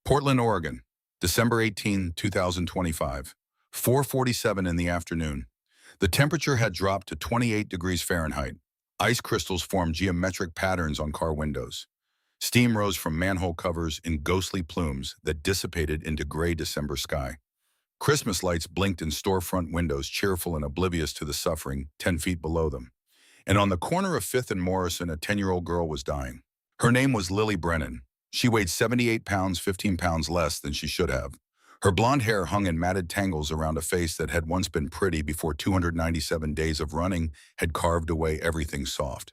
Portland, Oregon, December 18, 2025, 4:47 in the afternoon. The temperature had dropped to 28 degrees Fahrenheit. Ice crystals formed geometric patterns on car windows. Steam rose from manhole covers in ghostly plumes that dissipated into gray December sky. Christmas lights blinked in storefront windows, cheerful and oblivious to the suffering 10 feet below them. And on the corner of 5th and Morrison, a 10-year-old girl was dying. Her name was Lily Brennan. She weighed 78 pounds, 15 pounds less than she should have. Her blonde hair hung in matted tangles around a face that had once been pretty before 297 days of running had carved away everything soft.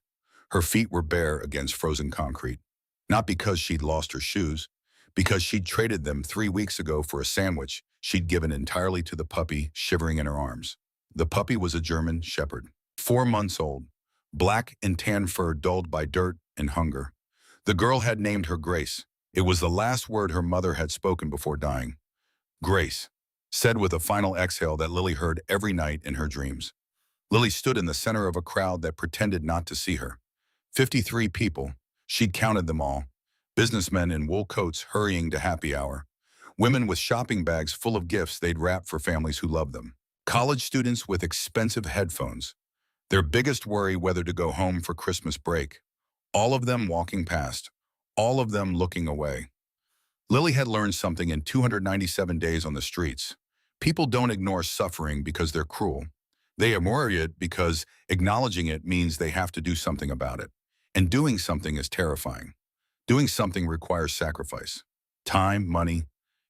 Her feet were bare against frozen concrete. Not because she'd lost her shoes, because she'd traded them 3 weeks ago for a sandwich she'd given entirely to the puppy shivering in her arms. The puppy was a German shepherd, 4 months old, black and tan fur dulled by dirt and hunger. The girl had named her Grace. It was the last word her mother had spoken before dying. Grace, said with a final exhale that Lily heard every night in her dreams. Lily stood in the center of a crowd that pretended not to see her. 53 people, she'd counted them all. Businessmen in wool coats hurrying to happy hour. Women with shopping bags full of gifts they'd wrap for families who love them. College students with expensive headphones. Their biggest worry whether to go home for Christmas break. All of them walking past. All of them looking away. Lily had learned something in 297 days on the streets. People don't ignore suffering because they're cruel. They ignore it because acknowledging it means they have to do something about it. And doing something is terrifying. Doing something requires sacrifice. Time, money,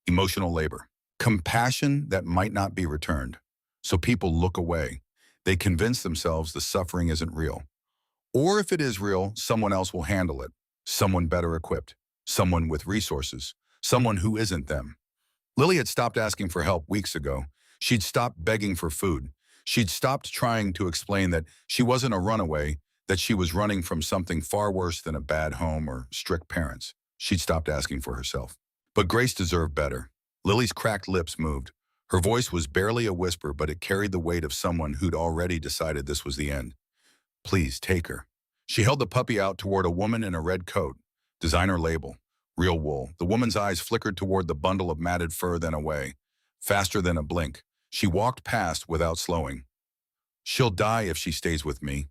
emotional labor. Compassion that might not be returned. So people look away. They convince themselves the suffering isn't real. Or if it is real, someone else will handle it. Someone better equipped. Someone with resources. Someone who isn't them. Lily had stopped asking for help weeks ago. She'd stopped begging for food. She'd stopped trying to explain that she wasn't a runaway, that she was running from something far worse than a bad home or strict parents. She'd stopped asking for herself. But Grace deserved better. Lily's cracked lips moved. Her voice was barely a whisper, but it carried the weight of someone who'd already decided this was the end. Please, take her. She held the puppy out toward a woman in a red coat. Designer label. Real wool. The woman's eyes flickered toward the bundle of matted fur, then away. Faster than a blink. She walked past without slowing. She'll die if she stays with me.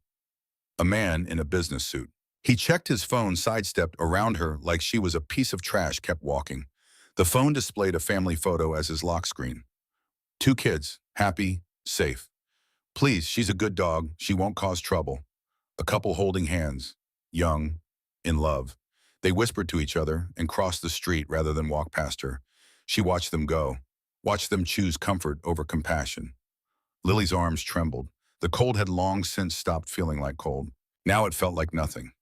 A man in a business suit. He checked his phone, sidestepped around her like she was a piece of trash, kept walking. The phone displayed a family photo as his lock screen. 2 kids, happy, safe. Please, she's a good dog. She won't cause trouble. A couple holding hands, young, in love. They whispered to each other and crossed the street rather than walk past her. She watched them go, watched them choose comfort over compassion. Lily's arms trembled. The cold had long since stopped feeling like cold. Now it felt like nothing.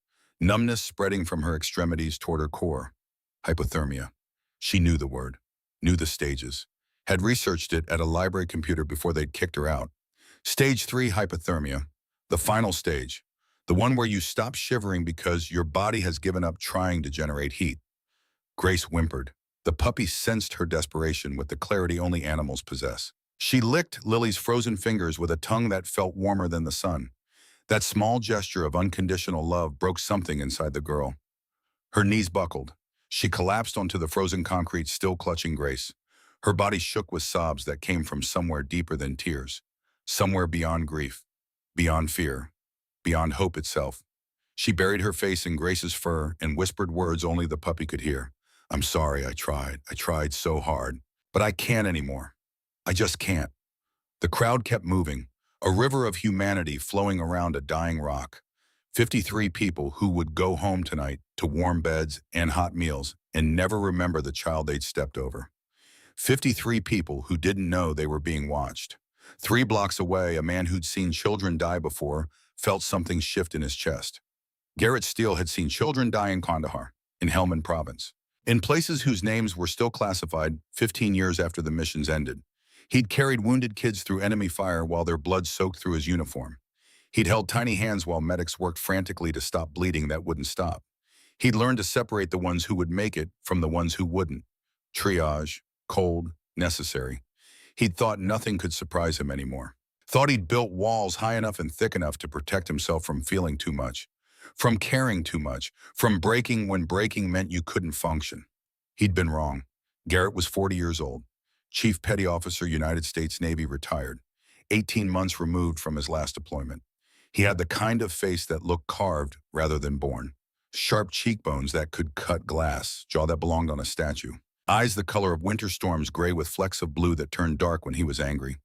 Numbness spreading from her extremities toward her core. Hypothermia. She knew the word, knew the stages, had researched it at a library computer before they'd kicked her out. Stage 3 hypothermia, the final stage, the one where you stop shivering because your body has given up trying to generate heat. Grace whimpered. The puppy sensed her desperation with the clarity only animals possess. She licked Lily's frozen fingers with a tongue that felt warmer than the sun. That small gesture of unconditional love broke something inside the girl. Her knees buckled. She collapsed onto the frozen concrete, still clutching Grace. Her body shook with sobs that came from somewhere deeper than tears. Somewhere beyond grief, beyond fear, beyond hope itself. She buried her face in Grace's fur and whispered words only the puppy could hear. I'm sorry, I tried so hard, but I can't anymore. I just can't. The crowd kept moving, a river of humanity flowing around a dying rock. 53 people who would go home tonight to warm beds and hot meals and never remember the child they'd stepped over. 53 people who didn't know they were being watched. 3 blocks away, a man who'd seen children die before felt something shift in his chest. Garrett Steele had seen children die in Kandahar, in Helmand Province, in places whose names were still classified 15 years after the missions ended. He'd carried wounded kids through enemy fire while their blood soaked through his uniform. He'd held tiny hands while medics worked frantically to stop bleeding that wouldn't stop. He'd learned to separate the ones who would make it from the ones who wouldn't. Triage, cold, necessary. He'd thought nothing could surprise him anymore. Thought he'd built walls high enough and thick enough to protect himself from feeling too much, from caring too much, from breaking when breaking meant you couldn't function. He'd been wrong. Garrett was 40 years old, Chief Petty Officer, United States Navy, retired, 18 months removed from his last deployment. He had the kind of face that looked carved rather than born. Sharp cheekbones that could cut glass, jaw that belonged on a statue. Eyes the color of winter storms, gray with flecks of blue that turned dark when he was angry.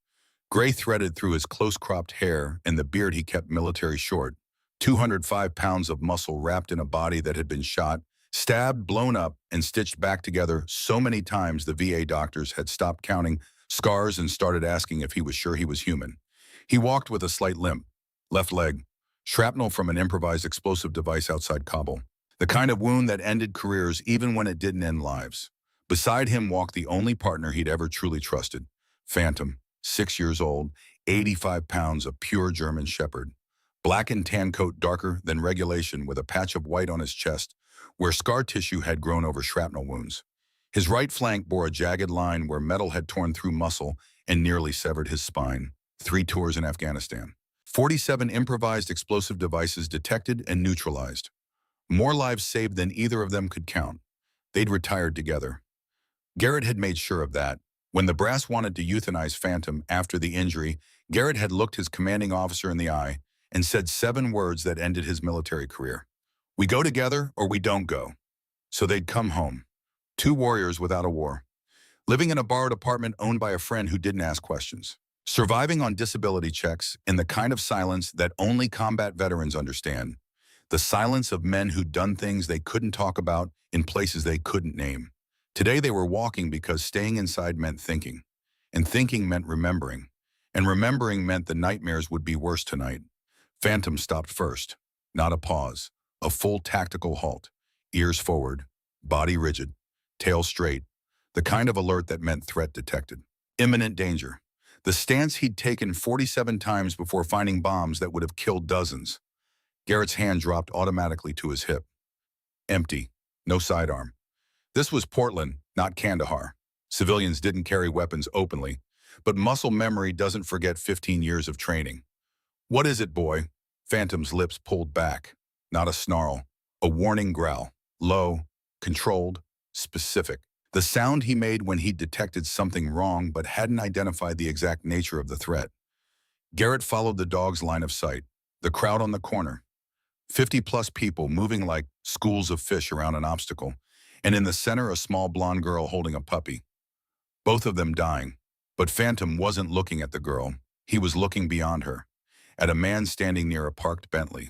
Gray threaded through his close-cropped hair and the beard he kept military short. 205 pounds of muscle wrapped in a body that had been shot, stabbed, blown up, and stitched back together so many times the VA doctors had stopped counting scars and started asking if he was sure he was human. He walked with a slight limp, left leg, shrapnel from an improvised explosive device outside Kabul. The kind of wound that ended careers even when it didn't end lives. Beside him walked the only partner he'd ever truly trusted, Phantom, 6 years old, 85 pounds, a pure German shepherd. Black and tan coat, darker than regulation, with a patch of white on his chest, where scar tissue had grown over shrapnel wounds. His right flank bore a jagged line where metal had torn through muscle and nearly severed his spine. 3 tours in Afghanistan. 47 improvised explosive devices detected and neutralized. More lives saved than either of them could count. They'd retired together. Garrett had made sure of that. When the brass wanted to euthanize Phantom after the injury, Garrett had looked his commanding officer in the eye and said 7 words that ended his military career. We go together or we don't go. So they'd come home. 2 warriors without a war. Living in a borrowed apartment owned by a friend who didn't ask questions. Surviving on disability checks in the kind of silence that only combat veterans understand. The silence of men who'd done things they couldn't talk about in places they couldn't name. Today they were walking because staying inside meant thinking. And thinking meant remembering. And remembering meant the nightmares would be worse tonight. Phantom stopped first. Not a pause. A full tactical halt. Ears forward. Body rigid. Tail straight. The kind of alert that meant threat detected. Imminent danger. The stance he'd taken 47 times before finding bombs that would have killed dozens. Garrett's hand dropped automatically to his hip. Empty. No sidearm. This was Portland, not Kandahar. Civilians didn't carry weapons openly, but muscle memory doesn't forget 15 years of training. What is it, boy? Phantom's lips pulled back. Not a snarl. A warning growl. Low, controlled, specific. The sound he made when he'd detected something wrong but hadn't identified the exact nature of the threat. Garrett followed the dog's line of sight. The crowd on the corner. 50-plus people moving like schools of fish around an obstacle. And in the center, a small blonde girl holding a puppy. Both of them dying. But Phantom wasn't looking at the girl. He was looking beyond her. At a man standing near a parked Bentley.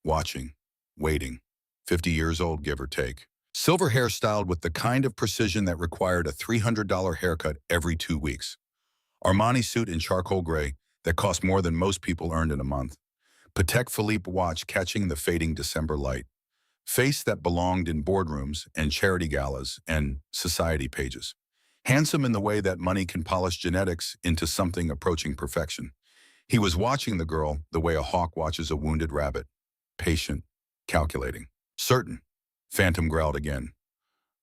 Watching. Waiting. 50 years old, give or take. Silver hair styled with the kind of precision that required a $300 haircut every 2 weeks. Armani suit in charcoal gray that cost more than most people earned in a month. Patek Philippe watch catching the fading December light. Face that belonged in boardrooms and charity galas and society pages. Handsome in the way that money can polish genetics into something approaching perfection. He was watching the girl the way a hawk watches a wounded rabbit. Patient, calculating, certain. Phantom growled again.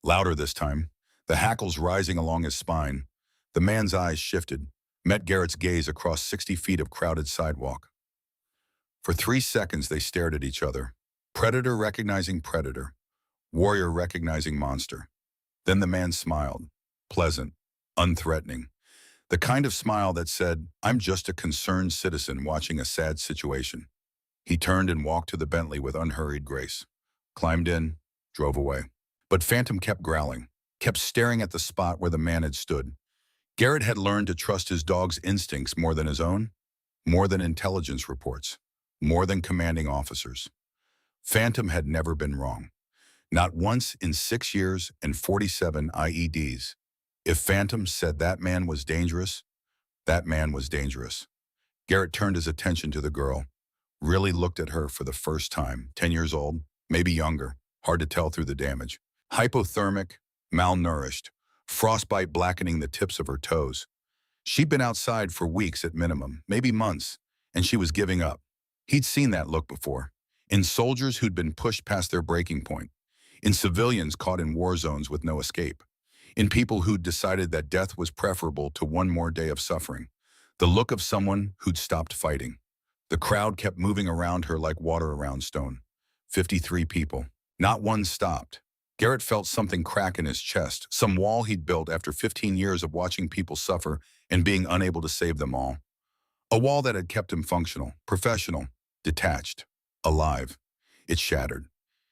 Louder this time, the hackles rising along his spine. The man's eyes shifted, met Garrett's gaze across 60 feet of crowded sidewalk. For 3 seconds they stared at each other. Predator recognizing predator. Warrior recognizing monster. Then the man smiled. Pleasant, unthreatening. The kind of smile that said, I'm just a concerned citizen watching a sad situation. He turned and walked to the Bentley with unhurried grace. Climbed in, drove away. But Phantom kept growling, kept staring at the spot where the man had stood. Garrett had learned to trust his dog's instincts more than his own, more than intelligence reports, more than commanding officers. Phantom had never been wrong. Not once in 6 years and 47 IEDs. If Phantom said that man was dangerous, that man was dangerous. Garrett turned his attention to the girl, really looked at her for the first time, 10 years old, maybe younger, hard to tell through the damage. Hypothermic, malnourished, frostbite blackening the tips of her toes. She'd been outside for weeks at minimum, maybe months, and she was giving up. He'd seen that look before, in soldiers who'd been pushed past their breaking point, in civilians caught in war zones with no escape, in people who'd decided that death was preferable to one more day of suffering, the look of someone who'd stopped fighting. The crowd kept moving around her like water around stone. 53 people. Not one stopped. Garrett felt something crack in his chest, some wall he'd built after 15 years of watching people suffer and being unable to save them all. A wall that had kept him functional, professional, detached, alive. It shattered.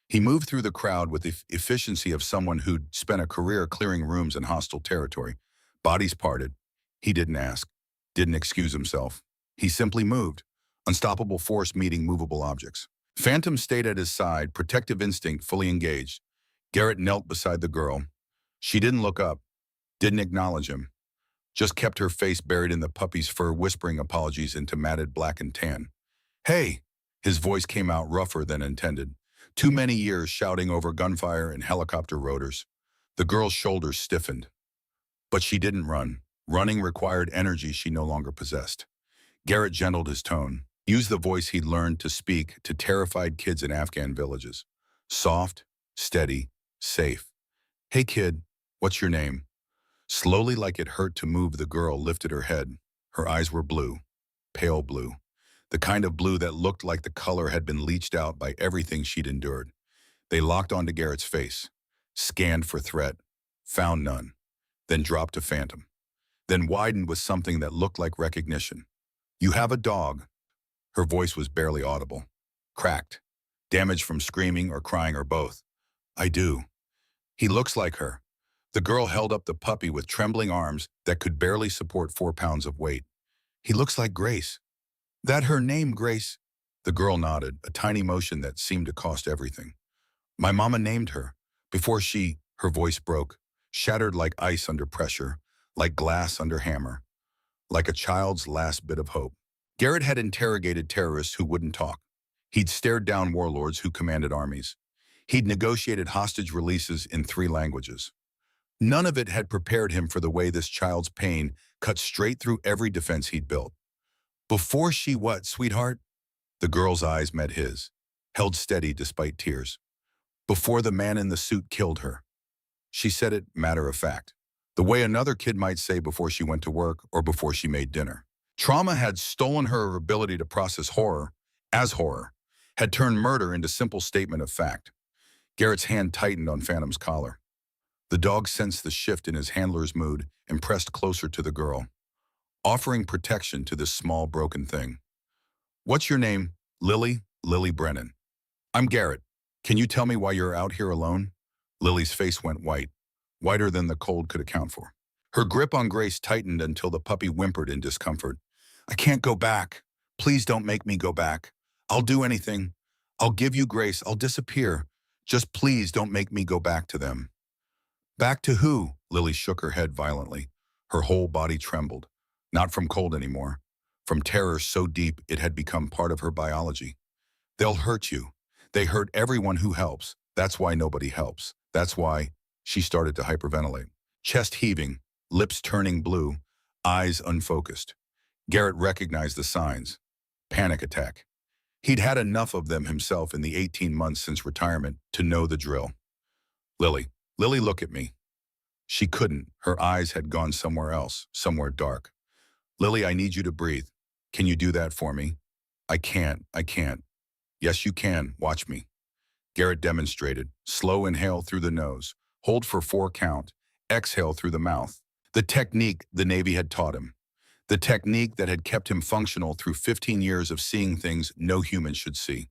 He moved through the crowd with the efficiency of someone who'd spent a career clearing rooms in hostile territory. Bodies parted. He didn't ask, didn't excuse himself. He simply moved. Unstoppable force meeting movable objects. Phantom stayed at his side, protective instinct fully engaged. Garrett knelt beside the girl. She didn't look up, didn't acknowledge him, just kept her face buried in the puppy's fur, whispering apologies into matted black and tan. Hey! His voice came out rougher than intended. Too many years shouting over gunfire and helicopter rotors. The girl's shoulders stiffened. But she didn't run. Running required energy she no longer possessed. Garrett gentled his tone, used the voice he'd learned to speak to terrified kids in Afghan villages. Soft, steady, safe. Hey kid, what's your name? Slowly, like it hurt to move, the girl lifted her head. Her eyes were blue, pale blue. The kind of blue that looked like the color had been leached out by everything she'd endured. They locked onto Garrett's face, scanned for threat, found none, then dropped to phantom, then widened with something that looked like recognition. You have a dog. Her voice was barely audible, cracked, damaged from screaming or crying or both. I do. He looks like her. The girl held up the puppy with trembling arms that could barely support 4 pounds of weight. He looks like Grace. That her name, Grace? The girl nodded, a tiny motion that seemed to cost everything. My mama named her. Before her voice broke, shattered like ice under pressure, like glass under hammer, like a child's last bit of hope. Garrett had interrogated terrorists who wouldn't talk. He'd stared down warlords who commanded armies. He'd negotiated hostage releases in 3 languages. None of it had prepared him for the way this child's pain cut straight through every defense he'd built. Before what, sweetheart? The girl's eyes met his, held steady despite tears. Before the man in the suit killed her. She said it matter of fact, the way another kid might say before she went to work or before she made dinner. Trauma had stolen her ability to process horror as horror, had turned murder into simple statement of fact. Garrett's hand tightened on Phantom's collar. The dog sensed the shift in his handler's mood and pressed closer to the girl, offering protection to this small broken thing. What's your name? Lily Brennan. I'm Garrett. Can you tell me why you're out here alone? Lily's face went white, whiter than the cold could account for. Her grip on Grace tightened until the puppy whimpered in discomfort. I can't go back. Please don't make me go back. I'll do anything. I'll give you Grace. I'll disappear. Just please don't make me go back to them. Back to who? Lily shook her head violently. Her whole body trembled. Not from cold anymore. From terror so deep it had become part of her biology. They'll hurt you. They hurt everyone who helps. That's why nobody helps. That's why she started to hyperventilate. Chest heaving, lips turning blue, eyes unfocused. Garrett recognized the signs. Panic attack. He'd had enough of them himself in the 18 months since retirement to know the drill. Lily, look at me. She couldn't. Her eyes had gone somewhere else, somewhere dark. Lily, I need you to breathe. Can you do that for me? I can't. Yes, you can. Watch me. Garrett demonstrated. Slow inhale through the nose. Hold for 4 count. Exhale through the mouth. The technique the Navy had taught him. The technique that had kept him functional through 15 years of seeing things no human should see.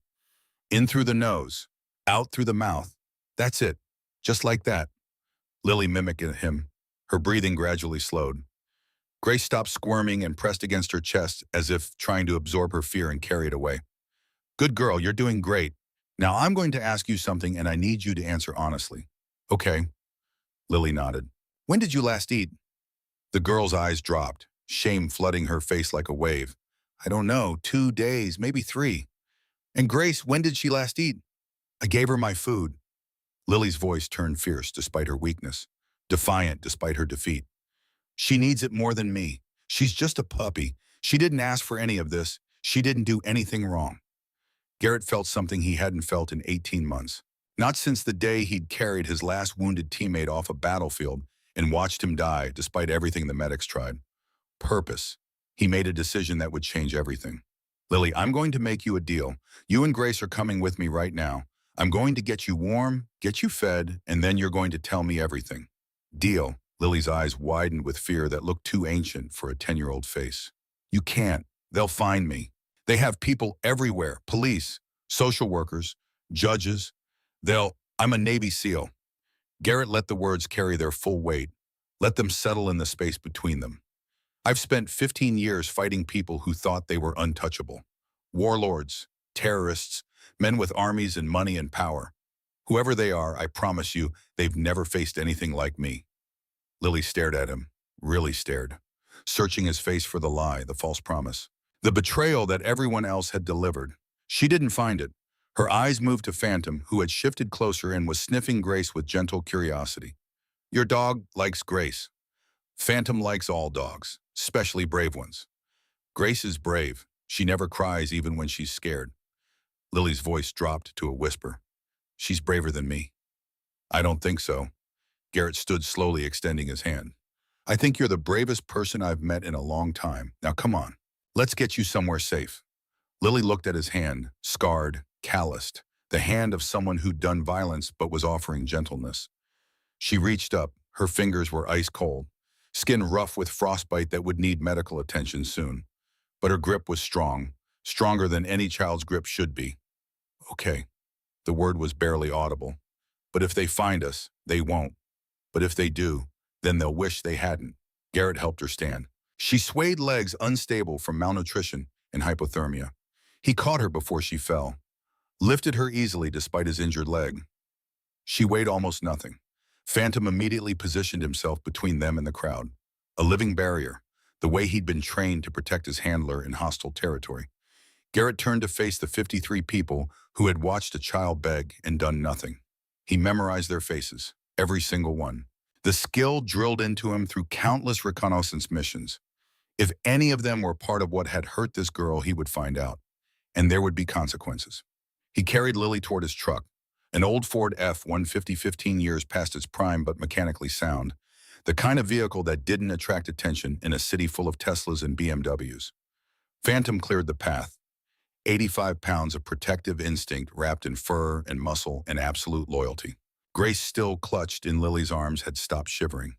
In through the nose. Out through the mouth. That's it. Just like that. Lily mimicked him. Her breathing gradually slowed. Grace stopped squirming and pressed against her chest as if trying to absorb her fear and carry it away. Good girl, you're doing great. Now I'm going to ask you something and I need you to answer honestly. Okay. Lily nodded. When did you last eat? The girl's eyes dropped, shame flooding her face like a wave. I don't know, 2 days, maybe 3. And Grace, when did she last eat? I gave her my food. Lily's voice turned fierce despite her weakness, defiant despite her defeat. She needs it more than me. She's just a puppy. She didn't ask for any of this. She didn't do anything wrong. Garrett felt something he hadn't felt in 18 months. Not since the day he'd carried his last wounded teammate off a battlefield and watched him die despite everything the medics tried. Purpose. He made a decision that would change everything. Lily, I'm going to make you a deal. You and Grace are coming with me right now. I'm going to get you warm, get you fed, and then you're going to tell me everything. Deal. Lily's eyes widened with fear that looked too ancient for a 10-year-old face. You can't. They'll find me. They have people everywhere. Police, social workers, judges. I'm a Navy SEAL. Garrett let the words carry their full weight. Let them settle in the space between them. I've spent 15 years fighting people who thought they were untouchable. Warlords, terrorists, men with armies and money and power. Whoever they are, I promise you, they've never faced anything like me. Lily stared at him, really stared, searching his face for the lie, the false promise, the betrayal that everyone else had delivered. She didn't find it. Her eyes moved to Phantom, who had shifted closer and was sniffing Grace with gentle curiosity. Your dog likes Grace. Phantom likes all dogs, especially brave ones. Grace is brave. She never cries even when she's scared. Lily's voice dropped to a whisper. She's braver than me. I don't think so. Garrett stood slowly, extending his hand. I think you're the bravest person I've met in a long time. Now come on, let's get you somewhere safe. Lily looked at his hand, scarred, calloused, the hand of someone who'd done violence but was offering gentleness. She reached up, her fingers were ice cold, skin rough with frostbite that would need medical attention soon. But her grip was strong, stronger than any child's grip should be. Okay. The word was barely audible. But if they find us, they won't. But if they do, then they'll wish they hadn't. Garrett helped her stand. She swayed legs unstable from malnutrition and hypothermia. He caught her before she fell, lifted her easily despite his injured leg. She weighed almost nothing. Phantom immediately positioned himself between them and the crowd, a living barrier, the way he'd been trained to protect his handler in hostile territory. Garrett turned to face the 53 people who had watched a child beg and done nothing. He memorized their faces, every single one. The skill drilled into him through countless reconnaissance missions. If any of them were part of what had hurt this girl, he would find out, and there would be consequences. He carried Lily toward his truck, an old Ford F-150 15 years past its prime but mechanically sound, the kind of vehicle that didn't attract attention in a city full of Teslas and BMWs. Phantom cleared the path, 85 pounds of protective instinct wrapped in fur and muscle and absolute loyalty. Grace, still clutched in Lily's arms, had stopped shivering.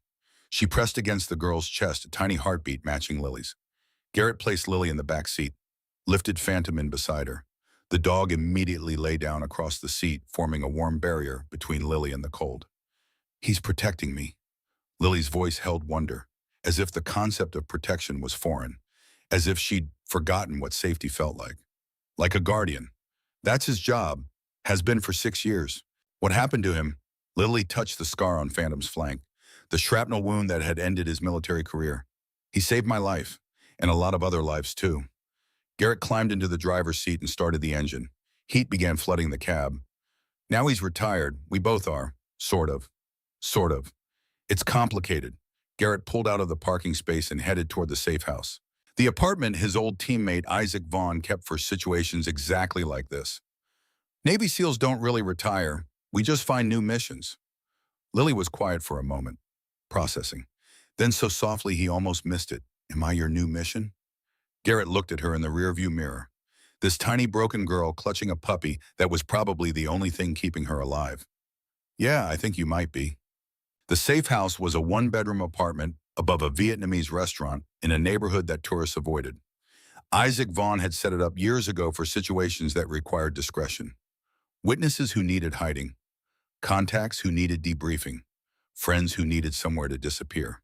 She pressed against the girl's chest, a tiny heartbeat matching Lily's. Garrett placed Lily in the back seat, lifted Phantom in beside her. The dog immediately lay down across the seat, forming a warm barrier between Lily and the cold. He's protecting me. Lily's voice held wonder, as if the concept of protection was foreign, as if she'd forgotten what safety felt like. Like a guardian. That's his job, has been for 6 years. What happened to him? Lily touched the scar on Phantom's flank, the shrapnel wound that had ended his military career. He saved my life, and a lot of other lives too. Garrett climbed into the driver's seat and started the engine. Heat began flooding the cab. Now he's retired. We both are. Sort of. Sort of. It's complicated. Garrett pulled out of the parking space and headed toward the safe house. The apartment his old teammate Isaac Vaughn kept for situations exactly like this. Navy SEALs don't really retire. We just find new missions. Lily was quiet for a moment, processing. Then so softly he almost missed it. Am I your new mission? Garrett looked at her in the rearview mirror. This tiny broken girl clutching a puppy that was probably the only thing keeping her alive. Yeah, I think you might be. The safe house was a one-bedroom apartment above a Vietnamese restaurant in a neighborhood that tourists avoided. Isaac Vaughn had set it up years ago for situations that required discretion. Witnesses who needed hiding, contacts who needed debriefing, friends who needed somewhere to disappear.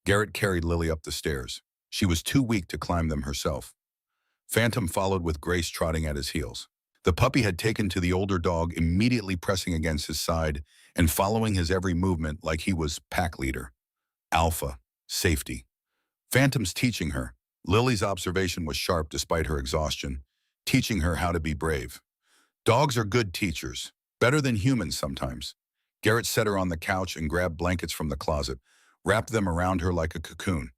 Garrett carried Lily up the stairs. She was too weak to climb them herself. Phantom followed with Grace trotting at his heels. The puppy had taken to the older dog, immediately pressing against his side and following his every movement like he was pack leader. Alpha, safety. Phantom's teaching her. Lily's observation was sharp despite her exhaustion, teaching her how to be brave. Dogs are good teachers, better than humans sometimes. Garrett set her on the couch and grabbed blankets from the closet, wrapped them around her like a cocoon,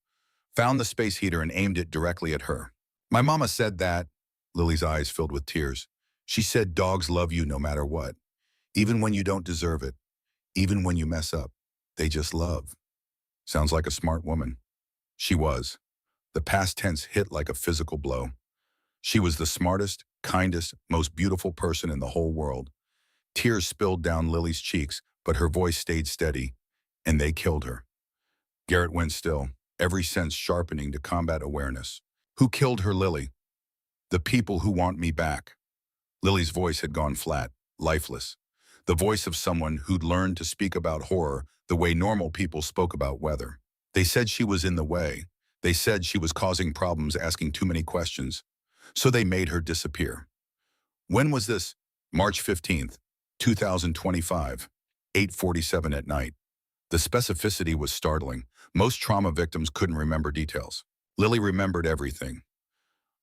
found the space heater and aimed it directly at her. My mama said that. Lily's eyes filled with tears. She said dogs love you no matter what, even when you don't deserve it, even when you mess up. They just love. Sounds like a smart woman. She was. The past tense hit like a physical blow. She was the smartest, kindest, most beautiful person in the whole world. Tears spilled down Lily's cheeks, but her voice stayed steady, and they killed her. Garrett went still, every sense sharpening to combat awareness. Who killed her, Lily? The people who want me back. Lily's voice had gone flat, lifeless. The voice of someone who'd learned to speak about horror the way normal people spoke about weather. They said she was in the way. They said she was causing problems asking too many questions. So they made her disappear. When was this? March 15th, 2025, 8:47 at night. The specificity was startling. Most trauma victims couldn't remember details. Lily remembered everything.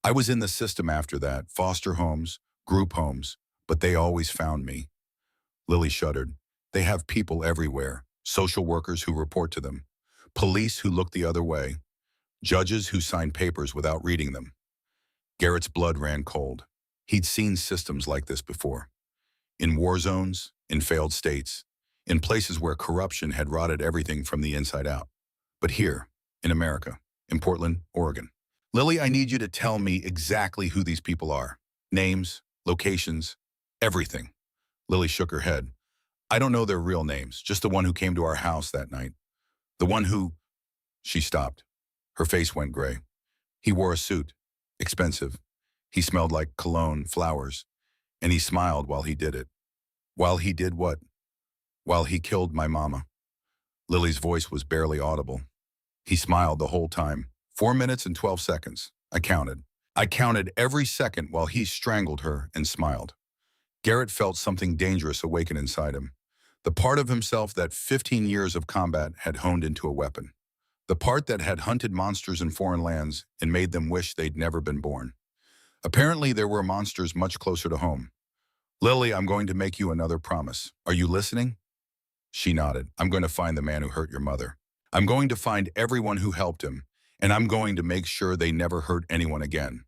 I was in the system after that, foster homes, group homes, but they always found me. Lily shuddered. They have people everywhere, social workers who report to them, police who look the other way, judges who sign papers without reading them. Garrett's blood ran cold. He'd seen systems like this before. In war zones, in failed states, in places where corruption had rotted everything from the inside out. But here, in America, in Portland, Oregon. Lily, I need you to tell me exactly who these people are. Names, locations, everything. Lily shook her head. I don't know their real names, just the one who came to our house that night. The one who... She stopped. Her face went gray. He wore a suit, expensive. He smelled like cologne, flowers, and he smiled while he did it. While he did what? While he killed my mama. Lily's voice was barely audible. He smiled the whole time. 4 minutes and 12 seconds. I counted. I counted every second while he strangled her and smiled. Garrett felt something dangerous awaken inside him. The part of himself that 15 years of combat had honed into a weapon. The part that had hunted monsters in foreign lands and made them wish they'd never been born. Apparently, there were monsters much closer to home. Lily, I'm going to make you another promise. Are you listening? She nodded. I'm going to find the man who hurt your mother. I'm going to find everyone who helped him, and I'm going to make sure they never hurt anyone again.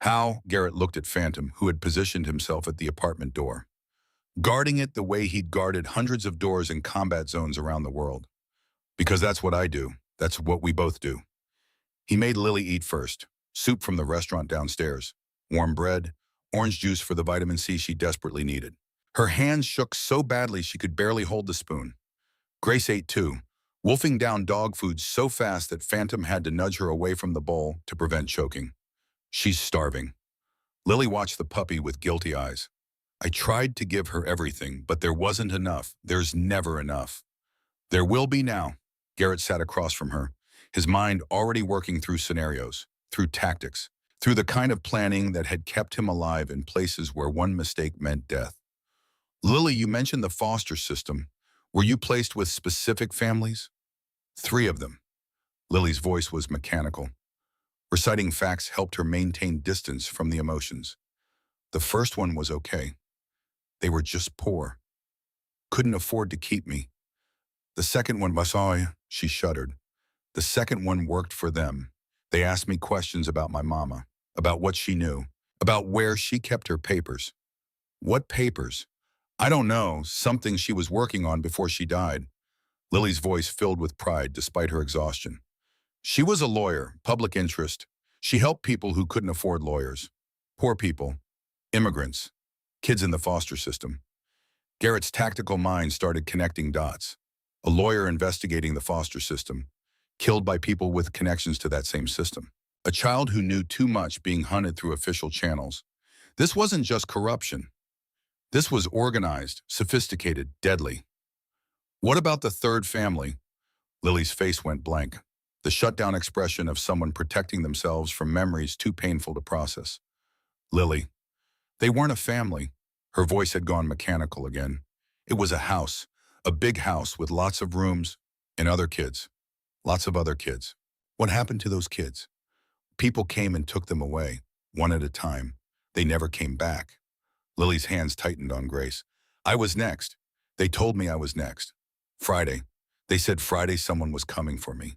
How? Garrett looked at Phantom, who had positioned himself at the apartment door, guarding it the way he'd guarded hundreds of doors in combat zones around the world. Because that's what I do. That's what we both do. He made Lily eat first. Soup from the restaurant downstairs. Warm bread. Orange juice for the vitamin C she desperately needed. Her hands shook so badly she could barely hold the spoon. Grace ate too, wolfing down dog food so fast that Phantom had to nudge her away from the bowl to prevent choking. She's starving. Lily watched the puppy with guilty eyes. I tried to give her everything, but there wasn't enough. There's never enough. There will be now. Garrett sat across from her, his mind already working through scenarios, through tactics, through the kind of planning that had kept him alive in places where one mistake meant death. Lily, you mentioned the foster system. Were you placed with specific families? 3 of them. Lily's voice was mechanical. Reciting facts helped her maintain distance from the emotions. The first one was okay. They were just poor. Couldn't afford to keep me. The second one, Masai, she shuddered. The second one worked for them. They asked me questions about my mama, about what she knew, about where she kept her papers. What papers? I don't know, something she was working on before she died. Lily's voice filled with pride despite her exhaustion. She was a lawyer, public interest. She helped people who couldn't afford lawyers. Poor people, immigrants, kids in the foster system. Garrett's tactical mind started connecting dots. A lawyer investigating the foster system, killed by people with connections to that same system. A child who knew too much being hunted through official channels. This wasn't just corruption. This was organized, sophisticated, deadly. What about the third family? Lily's face went blank, the shutdown expression of someone protecting themselves from memories too painful to process. Lily. They weren't a family. Her voice had gone mechanical again. It was a house, a big house with lots of rooms and other kids. Lots of other kids. What happened to those kids? People came and took them away, one at a time. They never came back. Lily's hands tightened on Grace. I was next. They told me I was next. Friday. They said Friday someone was coming for me.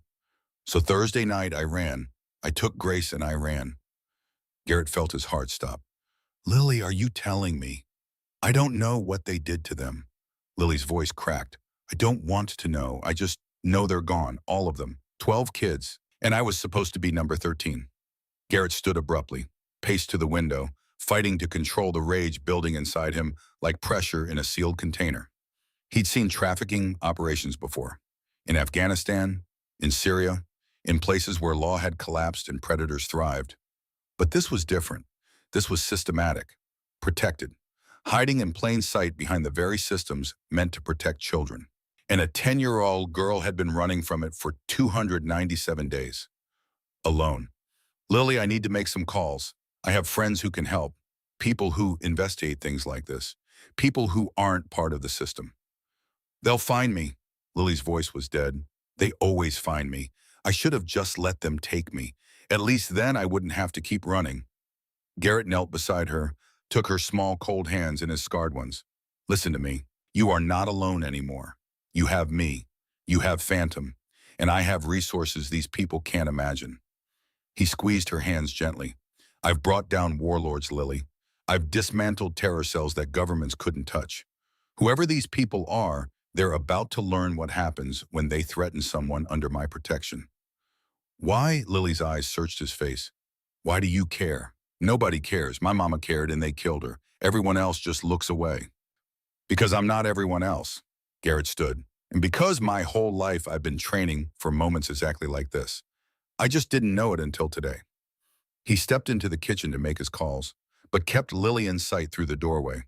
So Thursday night I ran. I took Grace and I ran. Garrett felt his heart stop. Lily, are you telling me? I don't know what they did to them. Lily's voice cracked. I don't want to know. I just know they're gone, all of them. 12 kids. And I was supposed to be number 13. Garrett stood abruptly, paced to the window, fighting to control the rage building inside him like pressure in a sealed container. He'd seen trafficking operations before, in Afghanistan, in Syria, in places where law had collapsed and predators thrived. But this was different. This was systematic, protected, hiding in plain sight behind the very systems meant to protect children. And a 10-year-old girl had been running from it for 297 days. Alone. Lily, I need to make some calls. I have friends who can help. People who investigate things like this. People who aren't part of the system. They'll find me. Lily's voice was dead. They always find me. I should have just let them take me. At least then I wouldn't have to keep running. Garrett knelt beside her, took her small, cold hands in his scarred ones. Listen to me. You are not alone anymore. You have me. You have Phantom. And I have resources these people can't imagine. He squeezed her hands gently. I've brought down warlords, Lily. I've dismantled terror cells that governments couldn't touch. Whoever these people are, they're about to learn what happens when they threaten someone under my protection. Why? Lily's eyes searched his face. Why do you care? Nobody cares. My mama cared and they killed her. Everyone else just looks away. Because I'm not everyone else. Garrett stood. And because my whole life I've been training for moments exactly like this. I just didn't know it until today. He stepped into the kitchen to make his calls, but kept Lily in sight through the doorway.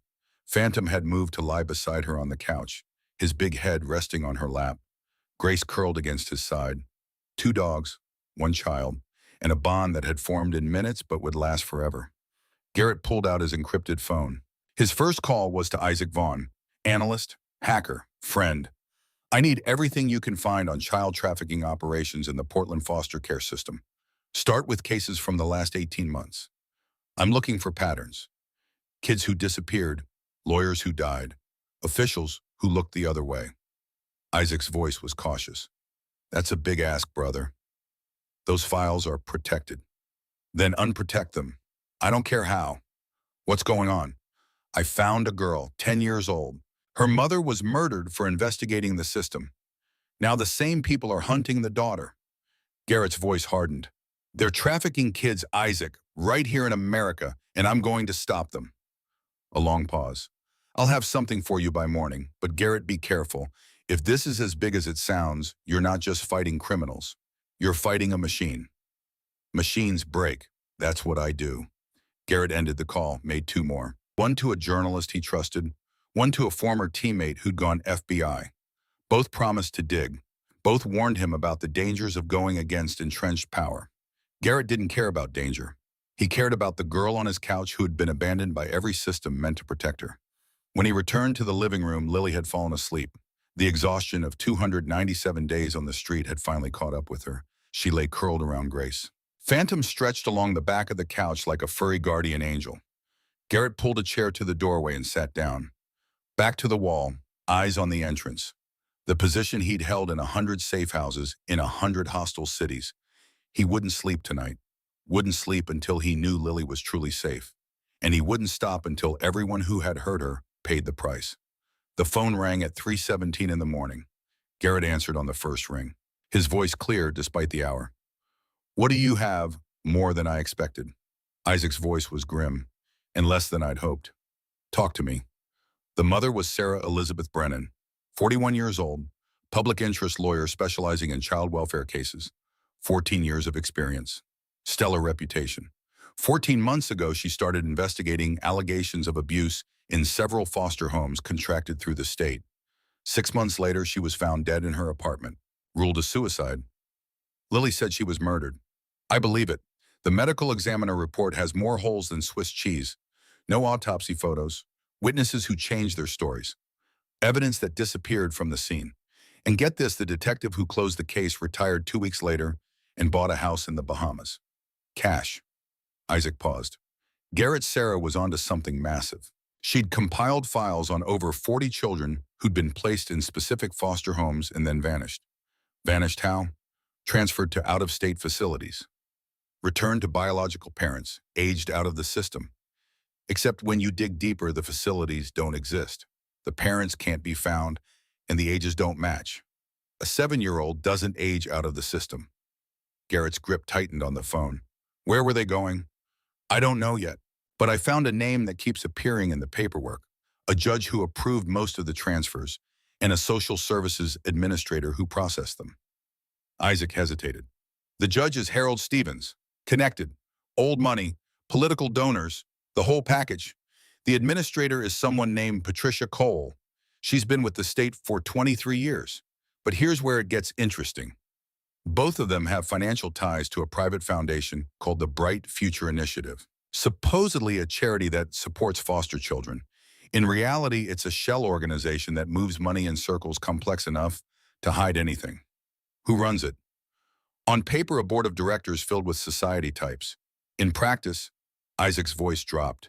Phantom had moved to lie beside her on the couch, his big head resting on her lap. Grace curled against his side. 2 dogs, 1 child, and a bond that had formed in minutes but would last forever. Garrett pulled out his encrypted phone. His first call was to Isaac Vaughn, analyst, hacker, friend. I need everything you can find on child trafficking operations in the Portland foster care system. Start with cases from the last 18 months. I'm looking for patterns. Kids who disappeared, lawyers who died, officials who looked the other way. Isaac's voice was cautious. That's a big ask, brother. Those files are protected. Then unprotect them. I don't care how. What's going on? I found a girl, 10 years old. Her mother was murdered for investigating the system. Now the same people are hunting the daughter. Garrett's voice hardened. They're trafficking kids, Isaac, right here in America, and I'm going to stop them. A long pause. I'll have something for you by morning, but Garrett, be careful. If this is as big as it sounds, you're not just fighting criminals. You're fighting a machine. Machines break. That's what I do. Garrett ended the call, made 2 more. One to a journalist he trusted, one to a former teammate who'd gone FBI. Both promised to dig. Both warned him about the dangers of going against entrenched power. Garrett didn't care about danger. He cared about the girl on his couch who had been abandoned by every system meant to protect her. When he returned to the living room, Lily had fallen asleep. The exhaustion of 297 days on the street had finally caught up with her. She lay curled around Grace. Phantom stretched along the back of the couch like a furry guardian angel. Garrett pulled a chair to the doorway and sat down. Back to the wall, eyes on the entrance. The position he'd held in 100 safe houses in 100 hostile cities. He wouldn't sleep tonight. Wouldn't sleep until he knew Lily was truly safe. And he wouldn't stop until everyone who had hurt her paid the price. The phone rang at 3:17 in the morning. Garrett answered on the first ring, his voice clear despite the hour. What do you have? More than I expected. Isaac's voice was grim, and less than I'd hoped. Talk to me. The mother was Sarah Elizabeth Brennan, 41 years old, public interest lawyer specializing in child welfare cases, 14 years of experience, stellar reputation. 14 months ago, she started investigating allegations of abuse in several foster homes contracted through the state. 6 months later, she was found dead in her apartment, ruled a suicide. Lily said she was murdered. I believe it. The medical examiner report has more holes than Swiss cheese. No autopsy photos, witnesses who changed their stories, evidence that disappeared from the scene. And get this, the detective who closed the case retired 2 weeks later and bought a house in the Bahamas. Cash. Isaac paused. Garrett's Sarah was onto something massive. She'd compiled files on over 40 children who'd been placed in specific foster homes and then vanished. Vanished how? Transferred to out-of-state facilities. Returned to biological parents, aged out of the system. Except when you dig deeper, the facilities don't exist. The parents can't be found, and the ages don't match. A 7-year-old doesn't age out of the system. Garrett's grip tightened on the phone. Where were they going? I don't know yet. But I found a name that keeps appearing in the paperwork, a judge who approved most of the transfers, and a social services administrator who processed them. Isaac hesitated. The judge is Harold Stevens, connected, old money, political donors, the whole package. The administrator is someone named Patricia Cole. She's been with the state for 23 years. But here's where it gets interesting. Both of them have financial ties to a private foundation called the Bright Future Initiative, supposedly a charity that supports foster children. In reality, it's a shell organization that moves money in circles complex enough to hide anything. Who runs it? On paper, a board of directors filled with society types. In practice, Isaac's voice dropped.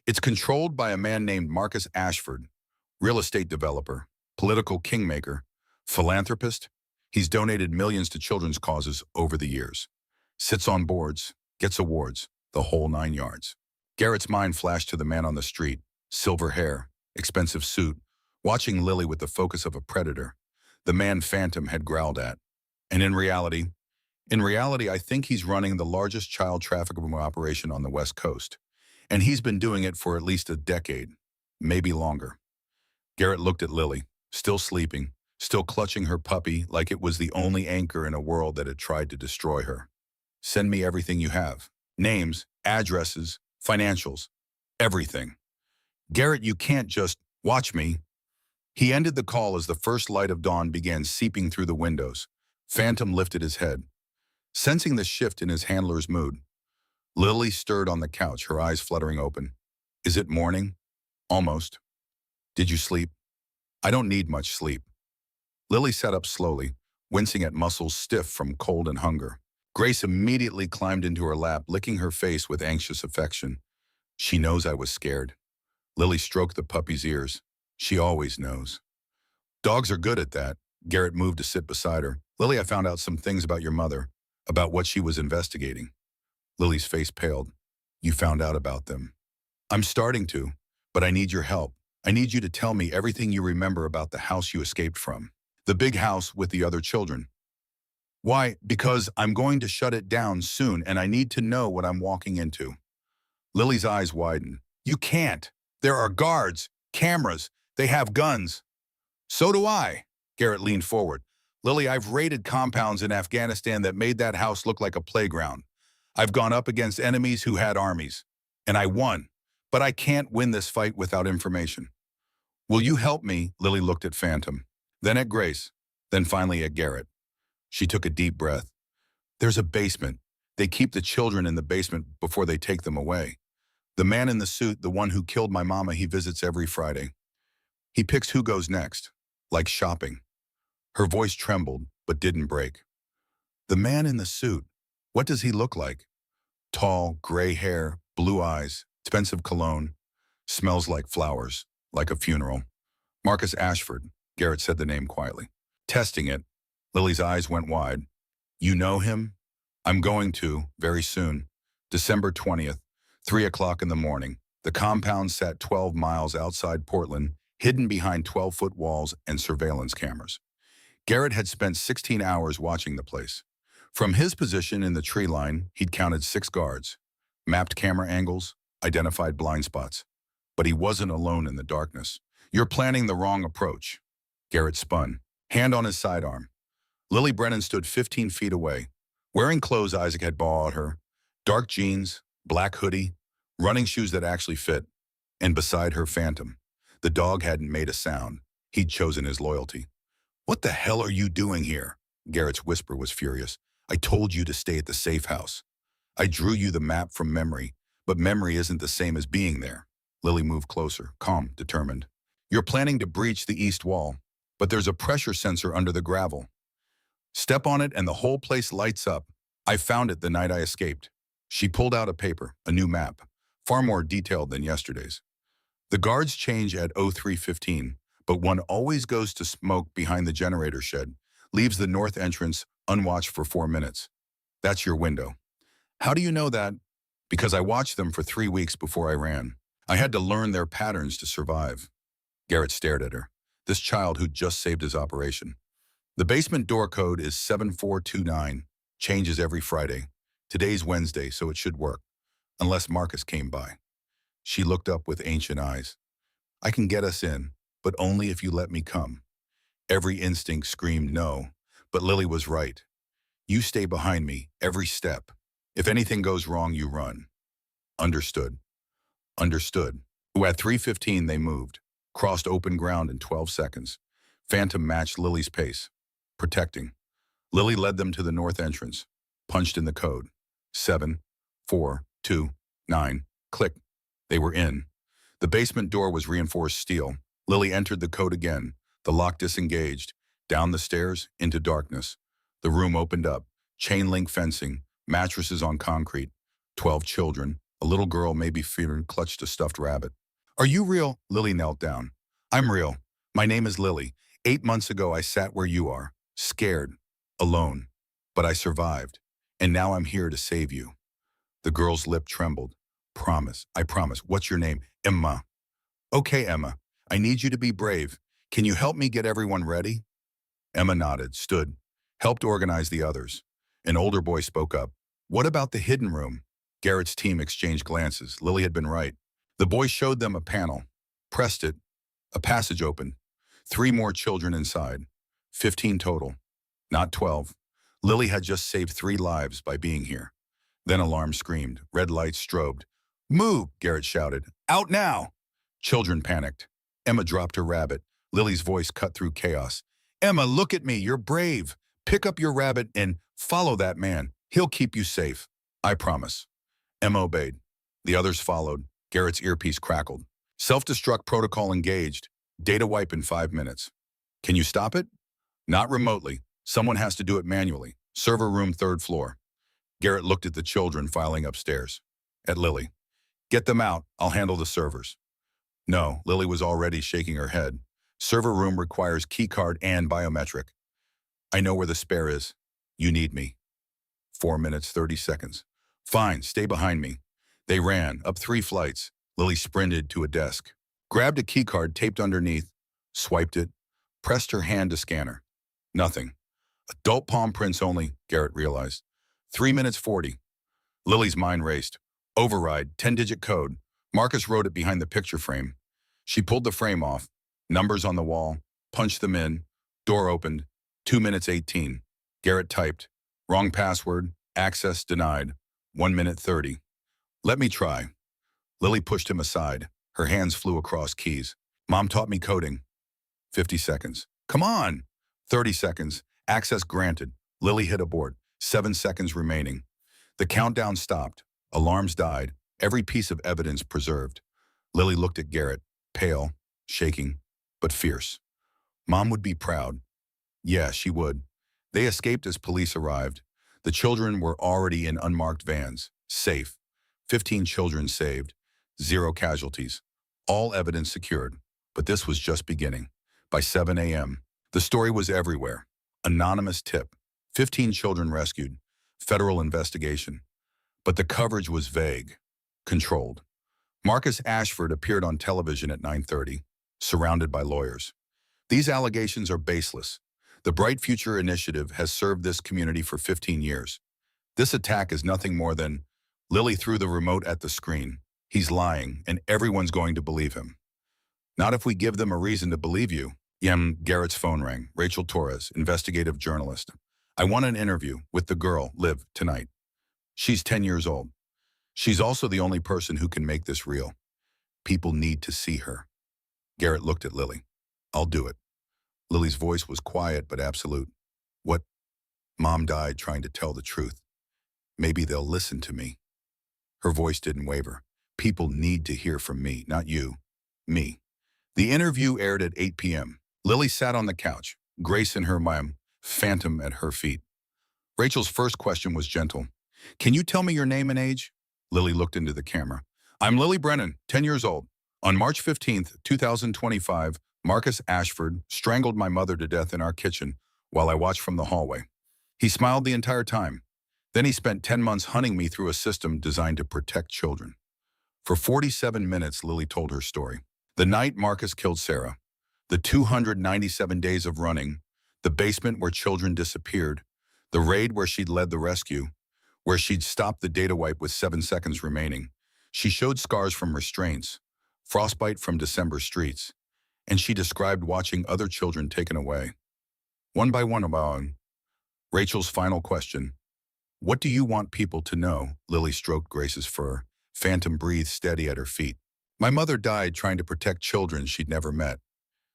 It's controlled by a man named Marcus Ashford, real estate developer, political kingmaker, philanthropist. He's donated millions to children's causes over the years. Sits on boards, gets awards, the whole 9 yards. Garrett's mind flashed to the man on the street, silver hair, expensive suit, watching Lily with the focus of a predator. The man Phantom had growled at. And in reality, I think he's running the largest child trafficking operation on the West Coast. And he's been doing it for at least a decade, maybe longer. Garrett looked at Lily, still sleeping, still clutching her puppy like it was the only anchor in a world that had tried to destroy her. Send me everything you have. Names, addresses, financials, everything. Garrett, you can't just watch me. He ended the call as the first light of dawn began seeping through the windows. Phantom lifted his head, sensing the shift in his handler's mood. Lily stirred on the couch, her eyes fluttering open. Is it morning? Almost. Did you sleep? I don't need much sleep. Lily sat up slowly, wincing at muscles stiff from cold and hunger. Grace immediately climbed into her lap, licking her face with anxious affection. She knows I was scared. Lily stroked the puppy's ears. She always knows. Dogs are good at that. Garrett moved to sit beside her. Lily, I found out some things about your mother, about what she was investigating. Lily's face paled. You found out about them. I'm starting to, but I need your help. I need you to tell me everything you remember about the house you escaped from. The big house with the other children. Why? Because I'm going to shut it down soon and I need to know what I'm walking into. Lily's eyes widened. You can't. There are guards, cameras, they have guns. So do I. Garrett leaned forward. Lily, I've raided compounds in Afghanistan that made that house look like a playground. I've gone up against enemies who had armies. And I won. But I can't win this fight without information. Will you help me? Lily looked at Phantom, then at Grace, then finally at Garrett. She took a deep breath. There's a basement. They keep the children in the basement before they take them away. The man in the suit, the one who killed my mama, he visits every Friday. He picks who goes next, like shopping. Her voice trembled, but didn't break. The man in the suit, what does he look like? Tall, gray hair, blue eyes, expensive cologne, smells like flowers, like a funeral. Marcus Ashford, Garrett said the name quietly. Testing it, Lily's eyes went wide. You know him? I'm going to, very soon. December 20th, 3 o'clock in the morning. The compound sat 12 miles outside Portland, hidden behind 12-foot walls and surveillance cameras. Garrett had spent 16 hours watching the place. From his position in the tree line, he'd counted 6 guards, mapped camera angles, identified blind spots. But he wasn't alone in the darkness. You're planning the wrong approach. Garrett spun, hand on his sidearm. Lily Brennan stood 15 feet away, wearing clothes Isaac had bought her, dark jeans, black hoodie, running shoes that actually fit, and beside her Phantom. The dog hadn't made a sound. He'd chosen his loyalty. What the hell are you doing here? Garrett's whisper was furious. I told you to stay at the safe house. I drew you the map from memory, but memory isn't the same as being there. Lily moved closer, calm, determined. You're planning to breach the east wall, but there's a pressure sensor under the gravel. Step on it and the whole place lights up. I found it the night I escaped. She pulled out a paper, a new map, far more detailed than yesterday's. The guards change at 03:15, but one always goes to smoke behind the generator shed, leaves the north entrance unwatched for 4 minutes. That's your window. How do you know that? Because I watched them for 3 weeks before I ran. I had to learn their patterns to survive. Garrett stared at her, this child who'd just saved his operation. The basement door code is 7429, changes every Friday. Today's Wednesday, so it should work, unless Marcus came by. She looked up with ancient eyes. I can get us in, but only if you let me come. Every instinct screamed no, but Lily was right. You stay behind me, every step. If anything goes wrong, you run. Understood. Understood. At 3:15 they moved, crossed open ground in 12 seconds. Phantom matched Lily's pace, protecting. Lily led them to the north entrance, punched in the code. 7, 4, 2, 9. Click. They were in. The basement door was reinforced steel. Lily entered the code again. The lock disengaged. Down the stairs, into darkness. The room opened up. Chain link fencing, mattresses on concrete. 12 children. A little girl, maybe feared, clutched a stuffed rabbit. Are you real? Lily knelt down. I'm real. My name is Lily. 8 months ago, I sat where you are, scared, alone. But I survived. And now I'm here to save you. The girl's lip trembled. Promise. I promise. What's your name? Emma. Okay, Emma. I need you to be brave. Can you help me get everyone ready? Emma nodded, stood, helped organize the others. An older boy spoke up. What about the hidden room? Garrett's team exchanged glances. Lily had been right. The boy showed them a panel. Pressed it. A passage opened. 3 more children inside. 15 total. Not 12. Lily had just saved 3 lives by being here. Then alarm screamed. Red lights strobed. Move, Garrett shouted. Out now! Children panicked. Emma dropped her rabbit. Lily's voice cut through chaos. Emma, look at me. You're brave. Pick up your rabbit and follow that man. He'll keep you safe. I promise. Emma obeyed. The others followed. Garrett's earpiece crackled. Self-destruct protocol engaged. Data wipe in 5 minutes. Can you stop it? Not remotely. Someone has to do it manually. Server room 3rd floor. Garrett looked at the children filing upstairs. At Lily. Get them out. I'll handle the servers. No, Lily was already shaking her head. Server room requires keycard and biometric. I know where the spare is. You need me. 4 minutes, 30 seconds. Fine, stay behind me. They ran, up 3 flights. Lily sprinted to a desk. Grabbed a keycard taped underneath. Swiped it. Pressed her hand to scanner. Nothing. Adult palm prints only, Garrett realized. 3 minutes 40. Lily's mind raced. Override, 10-digit code. Marcus wrote it behind the picture frame. She pulled the frame off. Numbers on the wall. Punched them in. Door opened. 2 minutes 18. Garrett typed. Wrong password. Access denied. 1 minute 30. Let me try. Lily pushed him aside. Her hands flew across keys. Mom taught me coding. 50 seconds. Come on! 30 seconds. Access granted. Lily hit abort. 7 seconds remaining. The countdown stopped. Alarms died. Every piece of evidence preserved. Lily looked at Garrett, pale, shaking, but fierce. Mom would be proud. Yeah, she would. They escaped as police arrived. The children were already in unmarked vans, safe. 15 children saved. 0 casualties. All evidence secured. But this was just beginning. By 7 a.m., the story was everywhere. Anonymous tip. 15 children rescued. Federal investigation. But the coverage was vague. Controlled. Marcus Ashford appeared on television at 9:30, surrounded by lawyers. These allegations are baseless. The Bright Future Initiative has served this community for 15 years. This attack is nothing more than, Lily threw the remote at the screen. He's lying, and everyone's going to believe him. Not if we give them a reason to believe you. Garrett's phone rang. Rachel Torres, investigative journalist. I want an interview with the girl, Liv, tonight. She's 10 years old. She's also the only person who can make this real. People need to see her. Garrett looked at Lily. I'll do it. Lily's voice was quiet but absolute. What? Mom died trying to tell the truth. Maybe they'll listen to me. Her voice didn't waver. People need to hear from me, not you. Me. The interview aired at 8 p.m. Lily sat on the couch, Grace in her mime, Phantom at her feet. Rachel's first question was gentle. Can you tell me your name and age? Lily looked into the camera. I'm Lily Brennan, 10 years old. On March 15th, 2025, Marcus Ashford strangled my mother to death in our kitchen while I watched from the hallway. He smiled the entire time. Then he spent 10 months hunting me through a system designed to protect children. For 47 minutes, Lily told her story. The night Marcus killed Sarah, the 297 days of running, the basement where children disappeared, the raid where she'd led the rescue, where she'd stopped the data wipe with 7 seconds remaining. She showed scars from restraints, frostbite from December streets, and she described watching other children taken away. One by one. Rachel's final question. What do you want people to know? Lily stroked Grace's fur. Phantom breathed steady at her feet. My mother died trying to protect children she'd never met.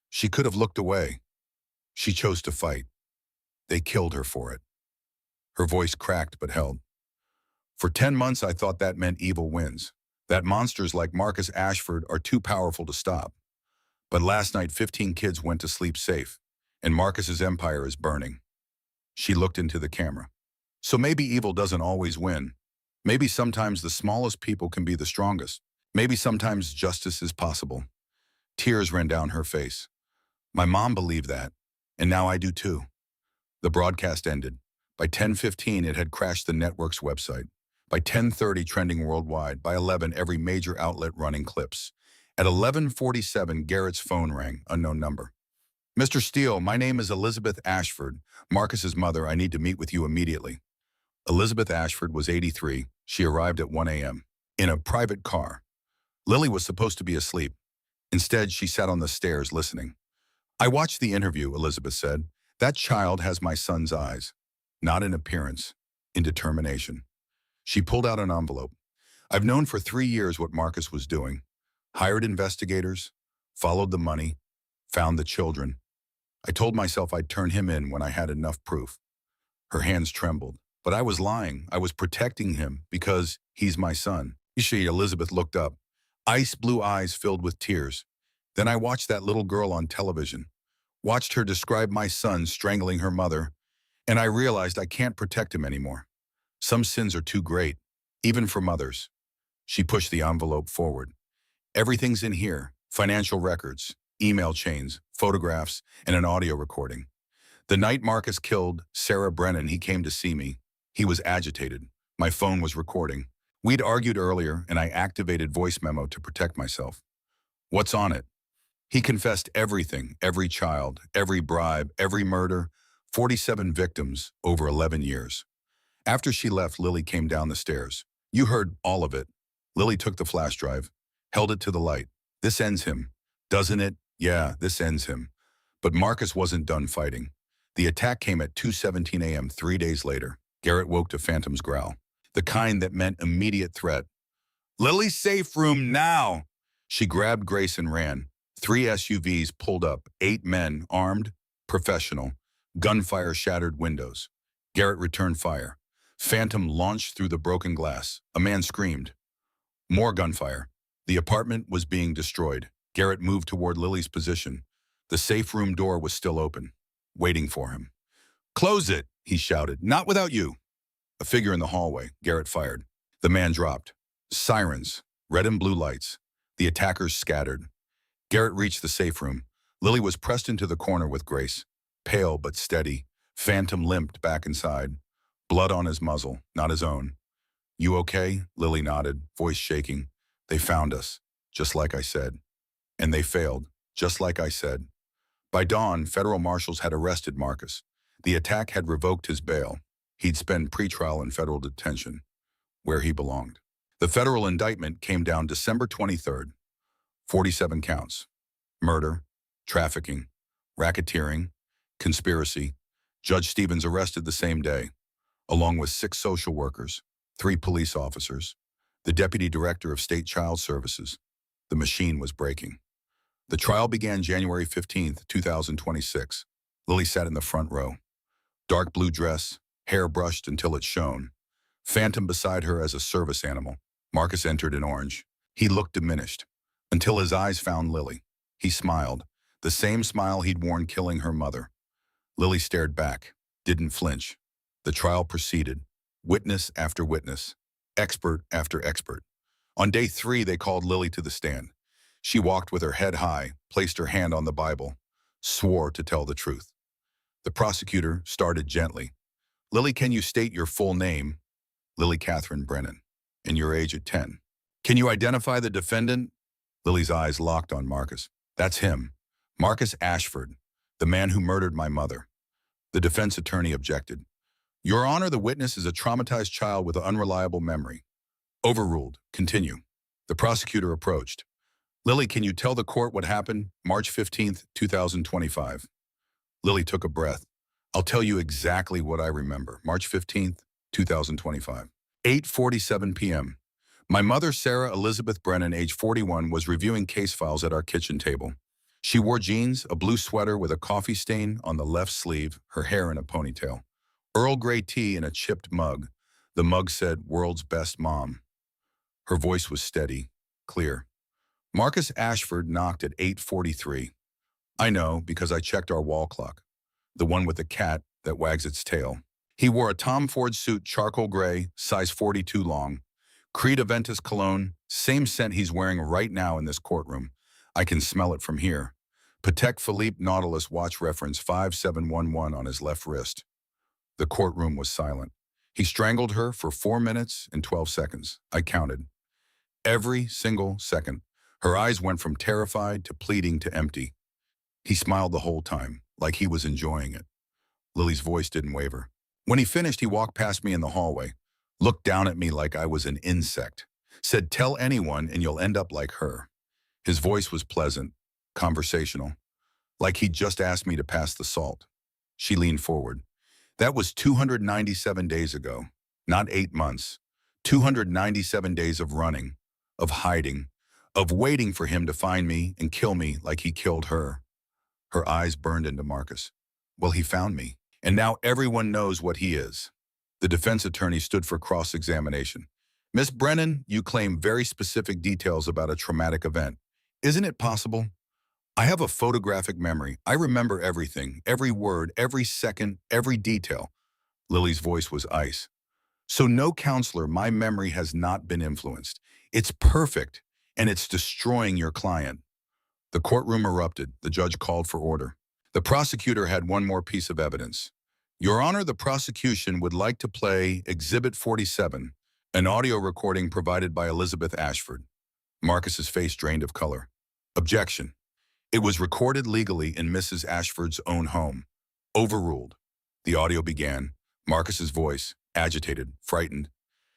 She could have looked away. She chose to fight. They killed her for it. Her voice cracked but held. For 10 months, I thought that meant evil wins, that monsters like Marcus Ashford are too powerful to stop. But last night, 15 kids went to sleep safe, and Marcus's empire is burning. She looked into the camera. So maybe evil doesn't always win. Maybe sometimes the smallest people can be the strongest. Maybe sometimes justice is possible. Tears ran down her face. My mom believed that, and now I do too. The broadcast ended. By 10:15, it had crashed the network's website. By 10:30, trending worldwide. By 11, every major outlet running clips. At 11:47, Garrett's phone rang, unknown number. Mr. Steele, my name is Elizabeth Ashford, Marcus's mother. I need to meet with you immediately. Elizabeth Ashford was 83. She arrived at 1 a.m. in a private car. Lily was supposed to be asleep. Instead, she sat on the stairs listening. I watched the interview, Elizabeth said. That child has my son's eyes, not in appearance, in determination. She pulled out an envelope. I've known for 3 years what Marcus was doing. Hired investigators, followed the money, found the children. I told myself I'd turn him in when I had enough proof. Her hands trembled. But I was lying. I was protecting him because he's my son. Elizabeth looked up. Ice blue eyes filled with tears. Then I watched that little girl on television. Watched her describe my son strangling her mother. And I realized I can't protect him anymore. Some sins are too great, even for mothers. She pushed the envelope forward. Everything's in here. Financial records, email chains, photographs, and an audio recording. The night Marcus killed Sarah Brennan, he came to see me. He was agitated. My phone was recording. We'd argued earlier, and I activated voice memo to protect myself. What's on it? He confessed everything, every child, every bribe, every murder, 47 victims over 11 years. After she left, Lily came down the stairs. You heard all of it. Lily took the flash drive, held it to the light. This ends him, doesn't it? Yeah, this ends him. But Marcus wasn't done fighting. The attack came at 2:17 a.m. 3 days later. Garrett woke to Phantom's growl, the kind that meant immediate threat. Lily's safe room now! She grabbed Grace and ran. 3 SUVs pulled up, 8 men, armed, professional. Gunfire shattered windows. Garrett returned fire. Phantom launched through the broken glass. A man screamed. More gunfire. The apartment was being destroyed. Garrett moved toward Lily's position. The safe room door was still open, waiting for him. Close it, he shouted. Not without you. A figure in the hallway. Garrett fired. The man dropped. Sirens, red and blue lights. The attackers scattered. Garrett reached the safe room. Lily was pressed into the corner with Grace. Pale but steady. Phantom limped back inside. Blood on his muzzle, not his own. You okay? Lily nodded, voice shaking. They found us, just like I said. And they failed, just like I said. By dawn, federal marshals had arrested Marcus. The attack had revoked his bail. He'd spend pretrial in federal detention, where he belonged. The federal indictment came down December 23rd. 47 counts. Murder, trafficking, racketeering, conspiracy. Judge Stevens arrested the same day, along with 6 social workers, 3 police officers, the deputy director of state child services. The machine was breaking. The trial began January 15th, 2026. Lily sat in the front row. Dark blue dress, hair brushed until it shone. Phantom beside her as a service animal. Marcus entered in orange. He looked diminished, until his eyes found Lily. He smiled, the same smile he'd worn killing her mother. Lily stared back, didn't flinch. The trial proceeded, witness after witness, expert after expert. On day 3, they called Lily to the stand. She walked with her head high, placed her hand on the Bible, swore to tell the truth. The prosecutor started gently. Lily, can you state your full name? Lily Catherine Brennan, and your age at 10. Can you identify the defendant? Lily's eyes locked on Marcus. That's him, Marcus Ashford, the man who murdered my mother. The defense attorney objected. Your Honor, the witness is a traumatized child with an unreliable memory. Overruled. Continue. The prosecutor approached. Lily, can you tell the court what happened March 15th, 2025? Lily took a breath. I'll tell you exactly what I remember. March 15th, 2025. 8:47 p.m. My mother, Sarah Elizabeth Brennan, age 41, was reviewing case files at our kitchen table. She wore jeans, a blue sweater with a coffee stain on the left sleeve, her hair in a ponytail. Earl Grey tea in a chipped mug. The mug said, "World's Best Mom." Her voice was steady, clear. Marcus Ashford knocked at 8:43. I know because I checked our wall clock, the one with the cat that wags its tail. He wore a Tom Ford suit, charcoal gray, size 42 long. Creed Aventus cologne, same scent he's wearing right now in this courtroom. I can smell it from here. Patek Philippe Nautilus watch reference 5711 on his left wrist. The courtroom was silent. He strangled her for 4 minutes and 12 seconds. I counted. Every single second. Her eyes went from terrified to pleading to empty. He smiled the whole time, like he was enjoying it. Lily's voice didn't waver. When he finished, he walked past me in the hallway, looked down at me like I was an insect, said, "Tell anyone and you'll end up like her." His voice was pleasant, conversational, like he'd just asked me to pass the salt. She leaned forward. That was 297 days ago, not 8 months. 297 days of running, of hiding, of waiting for him to find me and kill me like he killed her. Her eyes burned into Marcus. Well, he found me, and now everyone knows what he is. The defense attorney stood for cross-examination. Miss Brennan, you claim very specific details about a traumatic event. Isn't it possible? I have a photographic memory. I remember everything, every word, every second, every detail. Lily's voice was ice. So no, counselor, my memory has not been influenced. It's perfect, and it's destroying your client. The courtroom erupted. The judge called for order. The prosecutor had one more piece of evidence. Your Honor, the prosecution would like to play Exhibit 47, an audio recording provided by Elizabeth Ashford. Marcus's face drained of color. Objection. It was recorded legally in Mrs. Ashford's own home. Overruled. The audio began. Marcus's voice, agitated, frightened.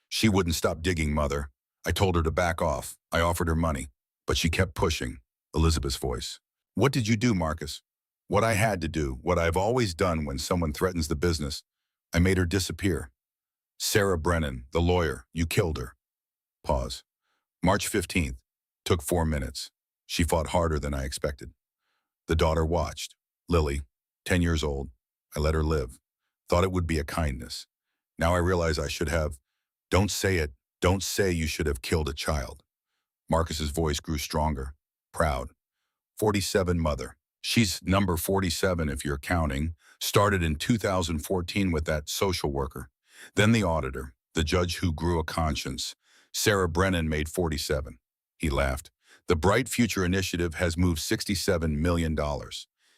She wouldn't stop digging, Mother. I told her to back off. I offered her money, but she kept pushing. Elizabeth's voice. What did you do, Marcus? What I had to do, what I've always done when someone threatens the business. I made her disappear. Sarah Brennan, the lawyer, you killed her. Pause. March 15th. Took 4 minutes. She fought harder than I expected. The daughter watched. Lily, 10 years old. I let her live. Thought it would be a kindness. Now I realize I should have. Don't say it. Don't say you should have killed a child. Marcus's voice grew stronger. Proud. 47 mother. She's number 47 if you're counting. Started in 2014 with that social worker. Then the auditor, the judge who grew a conscience. Sarah Brennan made 47. He laughed. The Bright Future Initiative has moved $67 million.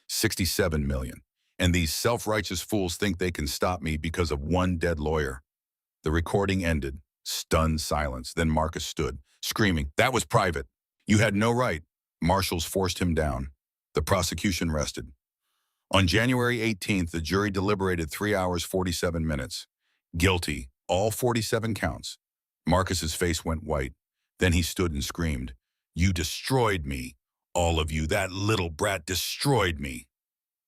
67 million. And these self-righteous fools think they can stop me because of one dead lawyer. The recording ended. Stunned silence. Then Marcus stood, screaming, "That was private. You had no right." Marshals forced him down. The prosecution rested. On January 18th, the jury deliberated 3 hours, 47 minutes. Guilty, all 47 counts. Marcus's face went white. Then he stood and screamed, "You destroyed me. All of you, that little brat destroyed me."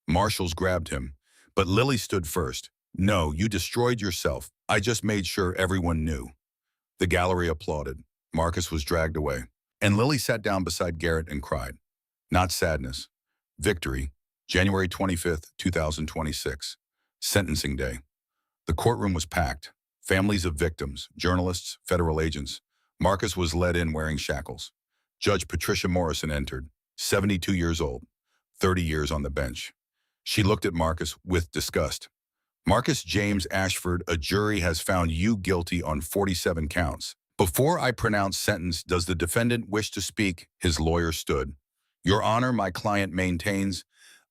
Marshals grabbed him, but Lily stood first. "No, you destroyed yourself. I just made sure everyone knew." The gallery applauded. Marcus was dragged away, and Lily sat down beside Garrett and cried. Not sadness. Victory. January 25th, 2026. Sentencing day. The courtroom was packed. Families of victims, journalists, federal agents. Marcus was led in wearing shackles. Judge Patricia Morrison entered, 72 years old, 30 years on the bench. She looked at Marcus with disgust. "Marcus James Ashford, a jury has found you guilty on 47 counts. Before I pronounce sentence, does the defendant wish to speak?" His lawyer stood. "Your Honor, my client maintains."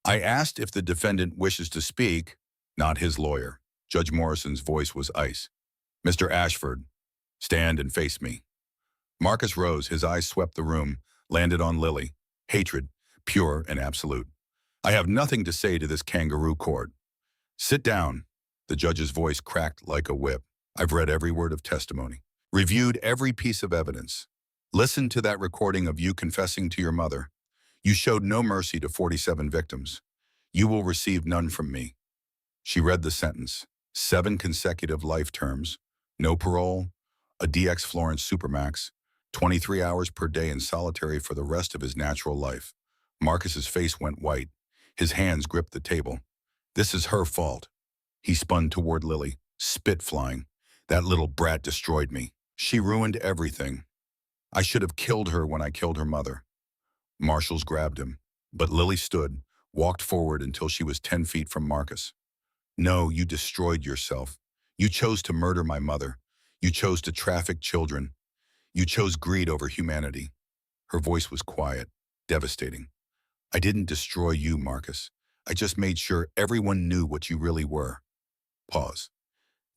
I asked if the defendant wishes to speak, not his lawyer. Judge Morrison's voice was ice. "Mr. Ashford, stand and face me." Marcus rose, his eyes swept the room, landed on Lily. Hatred, pure and absolute. "I have nothing to say to this kangaroo court." "Sit down." The judge's voice cracked like a whip. "I've read every word of testimony, reviewed every piece of evidence. Listen to that recording of you confessing to your mother. You showed no mercy to 47 victims. You will receive none from me. She read the sentence. 7 consecutive life terms, no parole, a DX Florence Supermax, 23 hours per day in solitary for the rest of his natural life. Marcus's face went white. His hands gripped the table. This is her fault. He spun toward Lily, spit flying. That little brat destroyed me. She ruined everything. I should have killed her when I killed her mother. Marshals grabbed him, but Lily stood, walked forward until she was 10 feet from Marcus. No, you destroyed yourself. You chose to murder my mother. You chose to traffic children. You chose greed over humanity. Her voice was quiet, devastating. I didn't destroy you, Marcus. I just made sure everyone knew what you really were. Pause.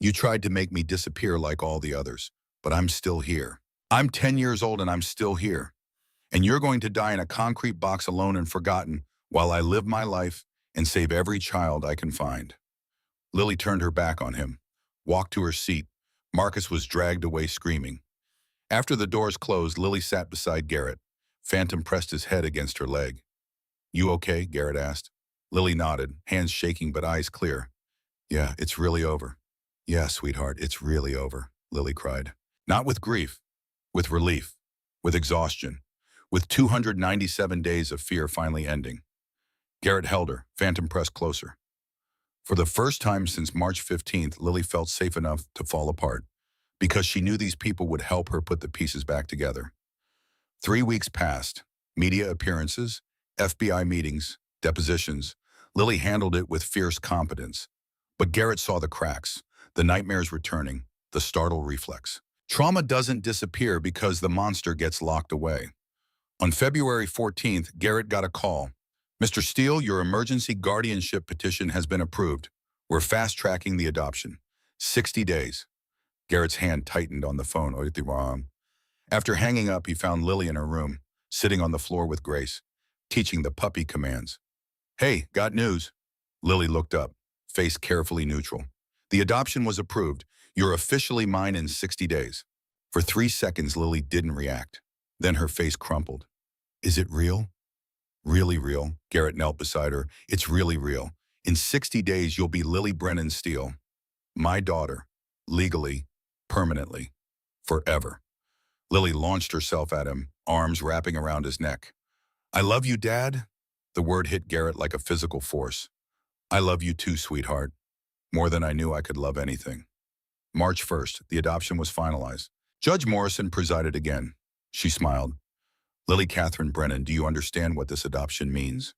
You tried to make me disappear like all the others, but I'm still here. I'm 10 years old and I'm still here. And you're going to die in a concrete box alone and forgotten while I live my life and save every child I can find. Lily turned her back on him, walked to her seat. Marcus was dragged away screaming. After the doors closed, Lily sat beside Garrett. Phantom pressed his head against her leg. You okay? Garrett asked. Lily nodded, hands shaking but eyes clear. Yeah, it's really over. Yeah, sweetheart, it's really over, Lily cried. Not with grief, with relief, with exhaustion, with 297 days of fear finally ending. Garrett held her, Phantom pressed closer. For the first time since March 15th, Lily felt safe enough to fall apart, because she knew these people would help her put the pieces back together. 3 weeks passed. Media appearances, FBI meetings, depositions. Lily handled it with fierce competence. But Garrett saw the cracks, the nightmares returning, the startle reflex. Trauma doesn't disappear because the monster gets locked away. On February 14th, Garrett got a call. Mr. Steele, your emergency guardianship petition has been approved. We're fast-tracking the adoption. 60 days. Garrett's hand tightened on the phone. After hanging up, he found Lily in her room, sitting on the floor with Grace, teaching the puppy commands. Hey, got news. Lily looked up, face carefully neutral. The adoption was approved. You're officially mine in 60 days. For 3 seconds, Lily didn't react. Then her face crumpled. Is it real? Really real. Garrett knelt beside her. It's really real. In 60 days, you'll be Lily Brennan Steele. My daughter. Legally. Permanently. Forever. Lily launched herself at him, arms wrapping around his neck. I love you, Dad. The word hit Garrett like a physical force. I love you too, sweetheart. More than I knew I could love anything. March 1st, the adoption was finalized. Judge Morrison presided again. She smiled. Lily Catherine Brennan, do you understand what this adoption means?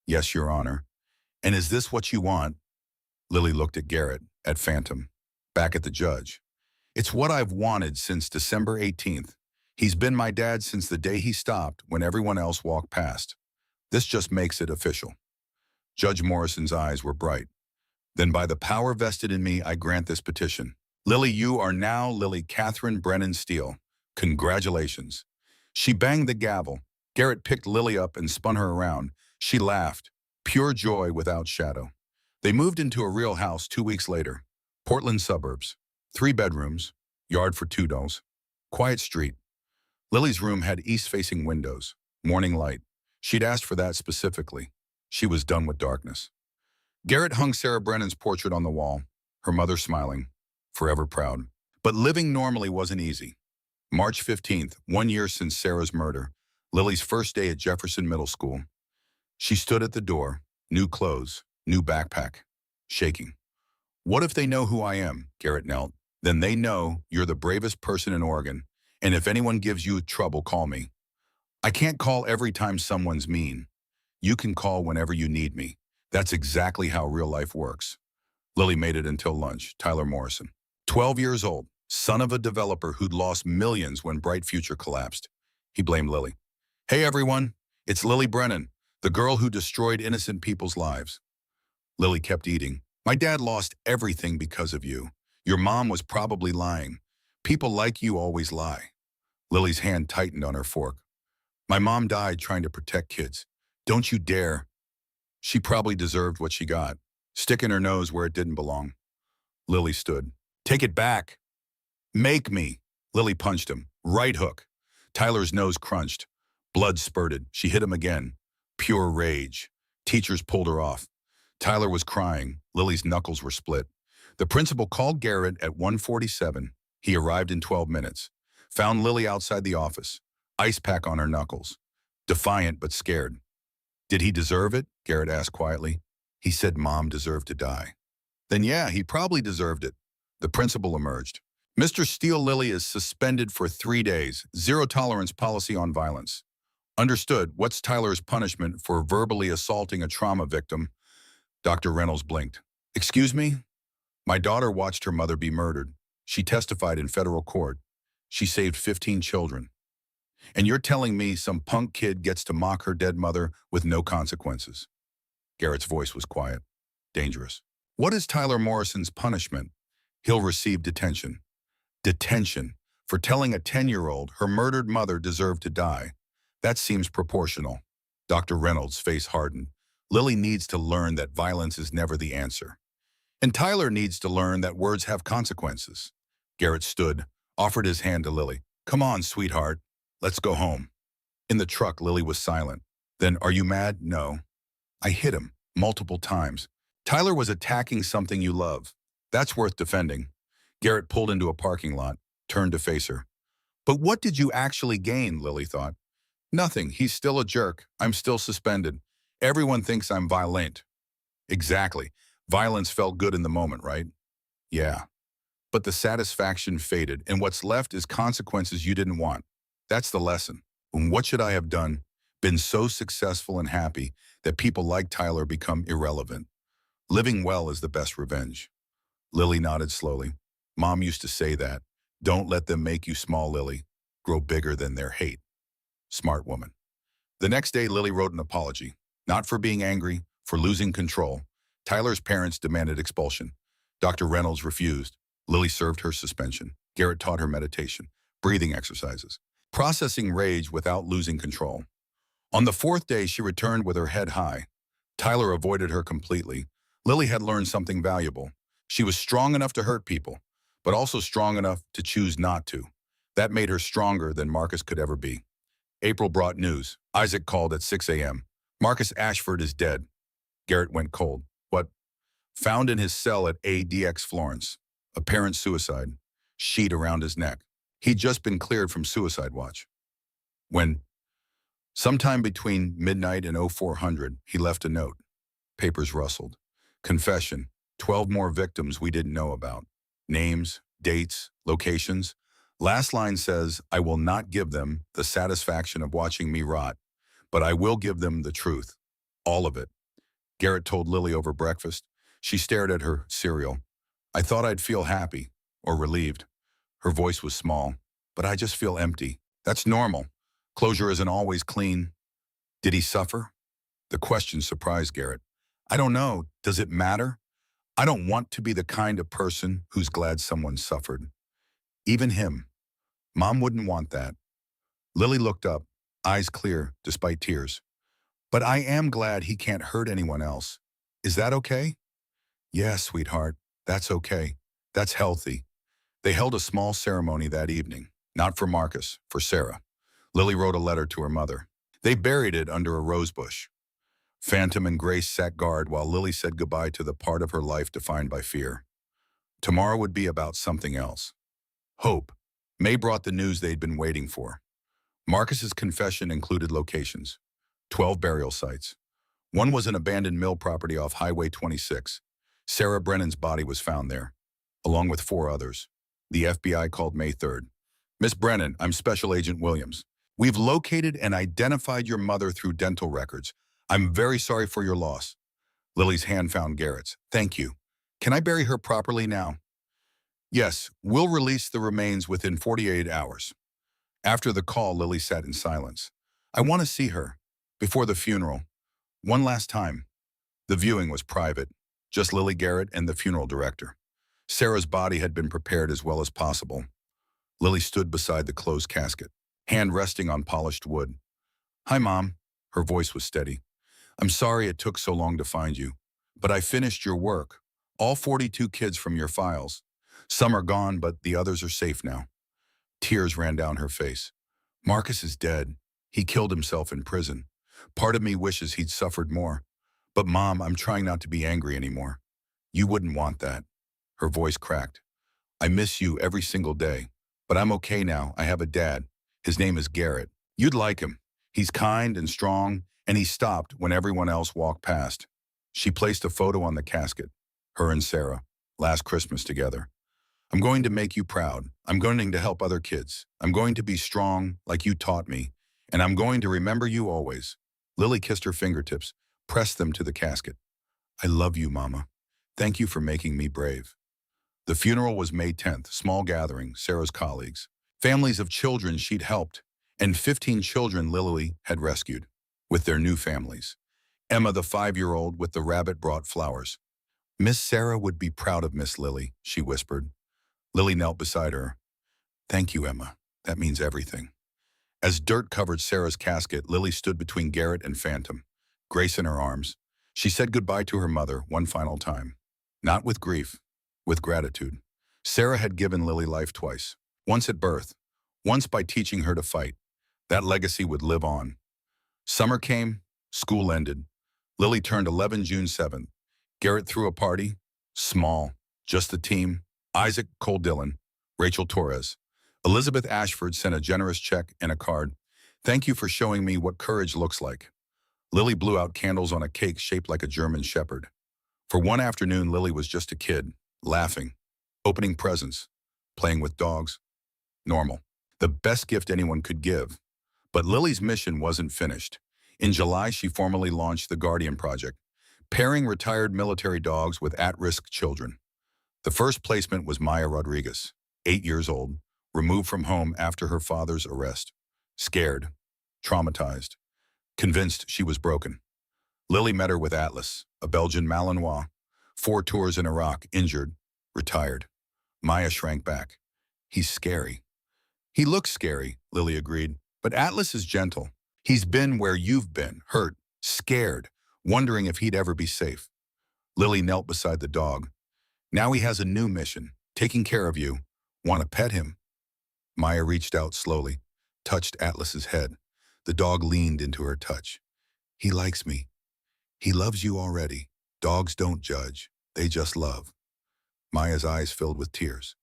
Yes, Your Honor. And is this what you want? Lily looked at Garrett, at Phantom, back at the judge. It's what I've wanted since December 18th. He's been my dad since the day he stopped when everyone else walked past. This just makes it official. Judge Morrison's eyes were bright. Then by the power vested in me, I grant this petition. Lily, you are now Lily Catherine Brennan Steele. Congratulations. She banged the gavel. Garrett picked Lily up and spun her around. She laughed, pure joy without shadow. They moved into a real house 2 weeks later. Portland suburbs. 3 bedrooms, yard for 2 dolls. Quiet street. Lily's room had east-facing windows, morning light. She'd asked for that specifically. She was done with darkness. Garrett hung Sarah Brennan's portrait on the wall, her mother smiling, forever proud. But living normally wasn't easy. March 15th, 1 year since Sarah's murder, Lily's first day at Jefferson Middle School. She stood at the door, new clothes, new backpack, shaking. What if they know who I am? Garrett knelt. Then they know you're the bravest person in Oregon, and if anyone gives you trouble, call me. I can't call every time someone's mean. You can call whenever you need me. That's exactly how real life works. Lily made it until lunch. Tyler Morrison, 12 years old, son of a developer who'd lost millions when Bright Future collapsed. He blamed Lily. Hey everyone, it's Lily Brennan, the girl who destroyed innocent people's lives. Lily kept eating. My dad lost everything because of you. Your mom was probably lying. People like you always lie. Lily's hand tightened on her fork. My mom died trying to protect kids. Don't you dare. She probably deserved what she got, sticking her nose where it didn't belong. Lily stood. Take it back. Make me. Lily punched him. Right hook. Tyler's nose crunched. Blood spurted. She hit him again. Pure rage. Teachers pulled her off. Tyler was crying. Lily's knuckles were split. The principal called Garrett at 1:47. He arrived in 12 minutes. Found Lily outside the office. Ice pack on her knuckles. Defiant but scared. Did he deserve it? Garrett asked quietly. He said Mom deserved to die. Then yeah, he probably deserved it. The principal emerged. Mr. Steele Lilly is suspended for 3 days. Zero tolerance policy on violence. Understood. What's Tyler's punishment for verbally assaulting a trauma victim? Dr. Reynolds blinked. Excuse me? My daughter watched her mother be murdered. She testified in federal court. She saved 15 children. And you're telling me some punk kid gets to mock her dead mother with no consequences? Garrett's voice was quiet, dangerous. What is Tyler Morrison's punishment? He'll receive detention. Detention for telling a 10-year-old her murdered mother deserved to die. That seems proportional. Dr. Reynolds' face hardened. Lily needs to learn that violence is never the answer. And Tyler needs to learn that words have consequences. Garrett stood, offered his hand to Lily. Come on, sweetheart. Let's go home. In the truck, Lily was silent. Then, are you mad? No. I hit him multiple times. Tyler was attacking something you love. That's worth defending. Garrett pulled into a parking lot, turned to face her. But what did you actually gain, Lily thought. Nothing. He's still a jerk. I'm still suspended. Everyone thinks I'm violent. Exactly. Violence felt good in the moment, right? Yeah. But the satisfaction faded, and what's left is consequences you didn't want. That's the lesson. And what should I have done? Been so successful and happy that people like Tyler become irrelevant. Living well is the best revenge. Lily nodded slowly. Mom used to say that. Don't let them make you small, Lily. Grow bigger than their hate. Smart woman. The next day, Lily wrote an apology. Not for being angry, for losing control. Tyler's parents demanded expulsion. Dr. Reynolds refused. Lily served her suspension. Garrett taught her meditation, breathing exercises, processing rage without losing control. On the 4th day, she returned with her head high. Tyler avoided her completely. Lily had learned something valuable. She was strong enough to hurt people, but also strong enough to choose not to. That made her stronger than Marcus could ever be. April brought news. Isaac called at 6 a.m. Marcus Ashford is dead. Garrett went cold. What? Found in his cell at ADX Florence. Apparent suicide. Sheet around his neck. He'd just been cleared from suicide watch. When, sometime between midnight and 0400, he left a note. Papers rustled. Confession. 12 more victims we didn't know about. Names, dates, locations. Last line says, I will not give them the satisfaction of watching me rot, but I will give them the truth. All of it. Garrett told Lily over breakfast. She stared at her cereal. I thought I'd feel happy, or relieved. Her voice was small, but I just feel empty. That's normal. Closure isn't always clean. Did he suffer? The question surprised Garrett. I don't know. Does it matter? I don't want to be the kind of person who's glad someone suffered. Even him. Mom wouldn't want that. Lily looked up, eyes clear despite tears. But I am glad he can't hurt anyone else. Is that okay? Yeah, sweetheart, that's okay. That's healthy. They held a small ceremony that evening, not for Marcus, for Sarah. Lily wrote a letter to her mother. They buried it under a rose bush. Phantom and Grace sat guard while Lily said goodbye to the part of her life defined by fear. Tomorrow would be about something else. Hope. May brought the news they'd been waiting for. Marcus's confession included locations. 12 burial sites. One was an abandoned mill property off Highway 26. Sarah Brennan's body was found there, along with 4 others. The FBI called May 3rd. Miss Brennan, I'm Special Agent Williams. We've located and identified your mother through dental records. I'm very sorry for your loss. Lily's hand found Garrett's. Thank you. Can I bury her properly now? Yes, we'll release the remains within 48 hours. After the call, Lily sat in silence. I want to see her. Before the funeral. One last time. The viewing was private. Just Lily Garrett and the funeral director. Sarah's body had been prepared as well as possible. Lily stood beside the closed casket, hand resting on polished wood. Hi, Mom. Her voice was steady. I'm sorry it took so long to find you, but I finished your work. All 42 kids from your files. Some are gone, but the others are safe now. Tears ran down her face. Marcus is dead. He killed himself in prison. Part of me wishes he'd suffered more. But Mom, I'm trying not to be angry anymore. You wouldn't want that. Her voice cracked. I miss you every single day. But I'm okay now. I have a dad. His name is Garrett. You'd like him. He's kind and strong, and he stopped when everyone else walked past. She placed a photo on the casket, her and Sarah, last Christmas together. I'm going to make you proud. I'm going to help other kids. I'm going to be strong like you taught me. And I'm going to remember you always. Lily kissed her fingertips, pressed them to the casket. I love you, Mama. Thank you for making me brave. The funeral was May 10th, small gathering, Sarah's colleagues, families of children she'd helped, and 15 children Lily had rescued, with their new families. Emma, the 5-year-old with the rabbit, brought flowers. Miss Sarah would be proud of Miss Lily, she whispered. Lily knelt beside her. Thank you, Emma. That means everything. As dirt covered Sarah's casket, Lily stood between Garrett and Phantom, Grace in her arms. She said goodbye to her mother one final time. Not with grief, with gratitude. Sarah had given Lily life twice. Once at birth, once by teaching her to fight. That legacy would live on. Summer came, school ended. Lily turned 11 June 7th. Garrett threw a party. Small, just the team. Isaac, Cole Dillon, Rachel Torres. Elizabeth Ashford sent a generous check and a card. Thank you for showing me what courage looks like. Lily blew out candles on a cake shaped like a German shepherd. For one afternoon, Lily was just a kid, laughing, opening presents, playing with dogs. Normal. The best gift anyone could give. But Lily's mission wasn't finished. In July, she formally launched the Guardian Project, pairing retired military dogs with at-risk children. The first placement was Maya Rodriguez, 8 years old, removed from home after her father's arrest. Scared, traumatized, convinced she was broken. Lily met her with Atlas, a Belgian Malinois, 4 tours in Iraq, injured, retired. Maya shrank back. He's scary. He looks scary, Lily agreed, but Atlas is gentle. He's been where you've been, hurt, scared, wondering if he'd ever be safe. Lily knelt beside the dog. Now he has a new mission, taking care of you. Want to pet him? Maya reached out slowly, touched Atlas's head. The dog leaned into her touch. He likes me. He loves you already. Dogs don't judge. They just love. Maya's eyes filled with tears.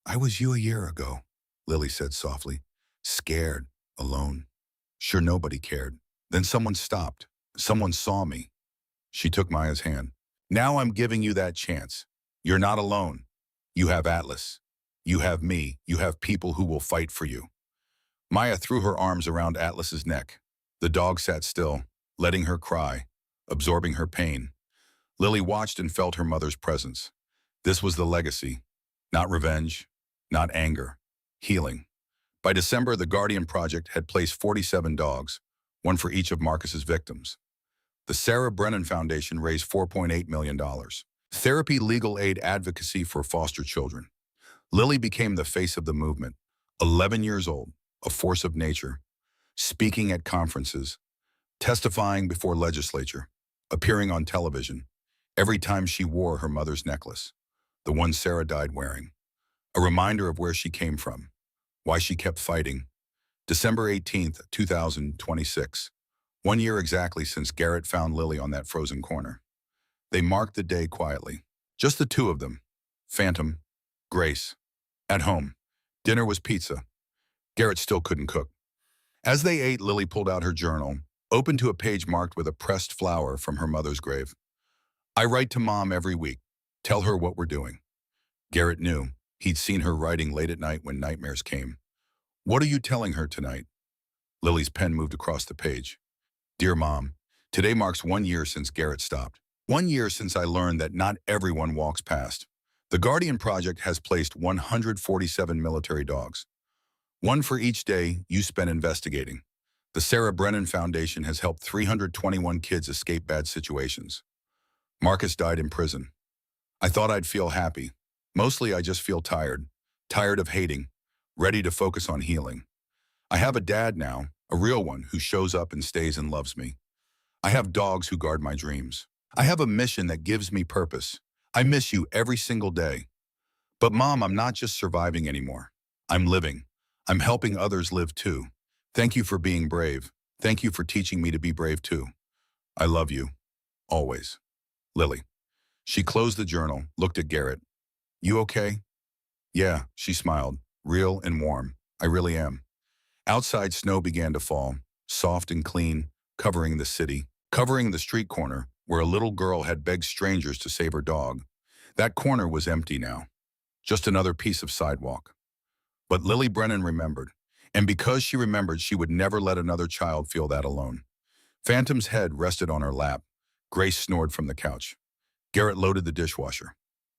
I was you a year ago, Lily said softly. Scared, alone. Sure nobody cared. Then someone stopped. Someone saw me. She took Maya's hand. Now I'm giving you that chance. You're not alone. You have Atlas. You have me. You have people who will fight for you. Maya threw her arms around Atlas's neck. The dog sat still, letting her cry, absorbing her pain. Lily watched and felt her mother's presence. This was the legacy. Not revenge, not anger. Healing. By December, the Guardian Project had placed 47 dogs, one for each of Marcus's victims. The Sarah Brennan Foundation raised $4.8 million. Therapy, legal aid, advocacy for foster children. Lily became the face of the movement, 11 years old, a force of nature, speaking at conferences, testifying before legislature, appearing on television, every time she wore her mother's necklace, the one Sarah died wearing, a reminder of where she came from, why she kept fighting. December 18th, 2026, 1 year exactly since Garrett found Lily on that frozen corner. They marked the day quietly, just the two of them, Phantom, Grace. At home, dinner was pizza. Garrett still couldn't cook. As they ate, Lily pulled out her journal, opened to a page marked with a pressed flower from her mother's grave. I write to Mom every week, tell her what we're doing. Garrett knew. He'd seen her writing late at night when nightmares came. What are you telling her tonight? Lily's pen moved across the page. Dear Mom, today marks 1 year since Garrett stopped. 1 year since I learned that not everyone walks past. The Guardian Project has placed 147 military dogs, one for each day you spent investigating. The Sarah Brennan Foundation has helped 321 kids escape bad situations. Marcus died in prison. I thought I'd feel happy. Mostly I just feel tired, tired of hating, ready to focus on healing. I have a dad now, a real one who shows up and stays and loves me. I have dogs who guard my dreams. I have a mission that gives me purpose. I miss you every single day. But Mom, I'm not just surviving anymore. I'm living. I'm helping others live too. Thank you for being brave. Thank you for teaching me to be brave too. I love you. Always. Lily. She closed the journal, looked at Garrett. You okay? Yeah, she smiled, real and warm. I really am. Outside, snow began to fall, soft and clean, covering the city, covering the street corner where a little girl had begged strangers to save her dog. That corner was empty now, just another piece of sidewalk. But Lily Brennan remembered, and because she remembered, she would never let another child feel that alone. Phantom's head rested on her lap. Grace snored from the couch. Garrett loaded the dishwasher.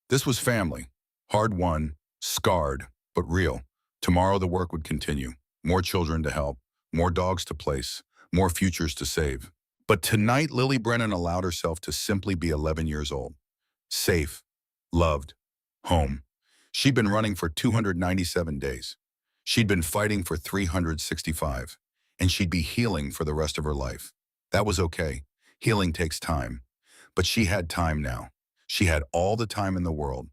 This was family. Hard-won, scarred, but real. Tomorrow the work would continue. More children to help, more dogs to place, more futures to save. But tonight, Lily Brennan allowed herself to simply be 11 years old. Safe, loved, home. She'd been running for 297 days. She'd been fighting for 365. And she'd be healing for the rest of her life. That was okay. Healing takes time. But she had time now. She had all the time in the world.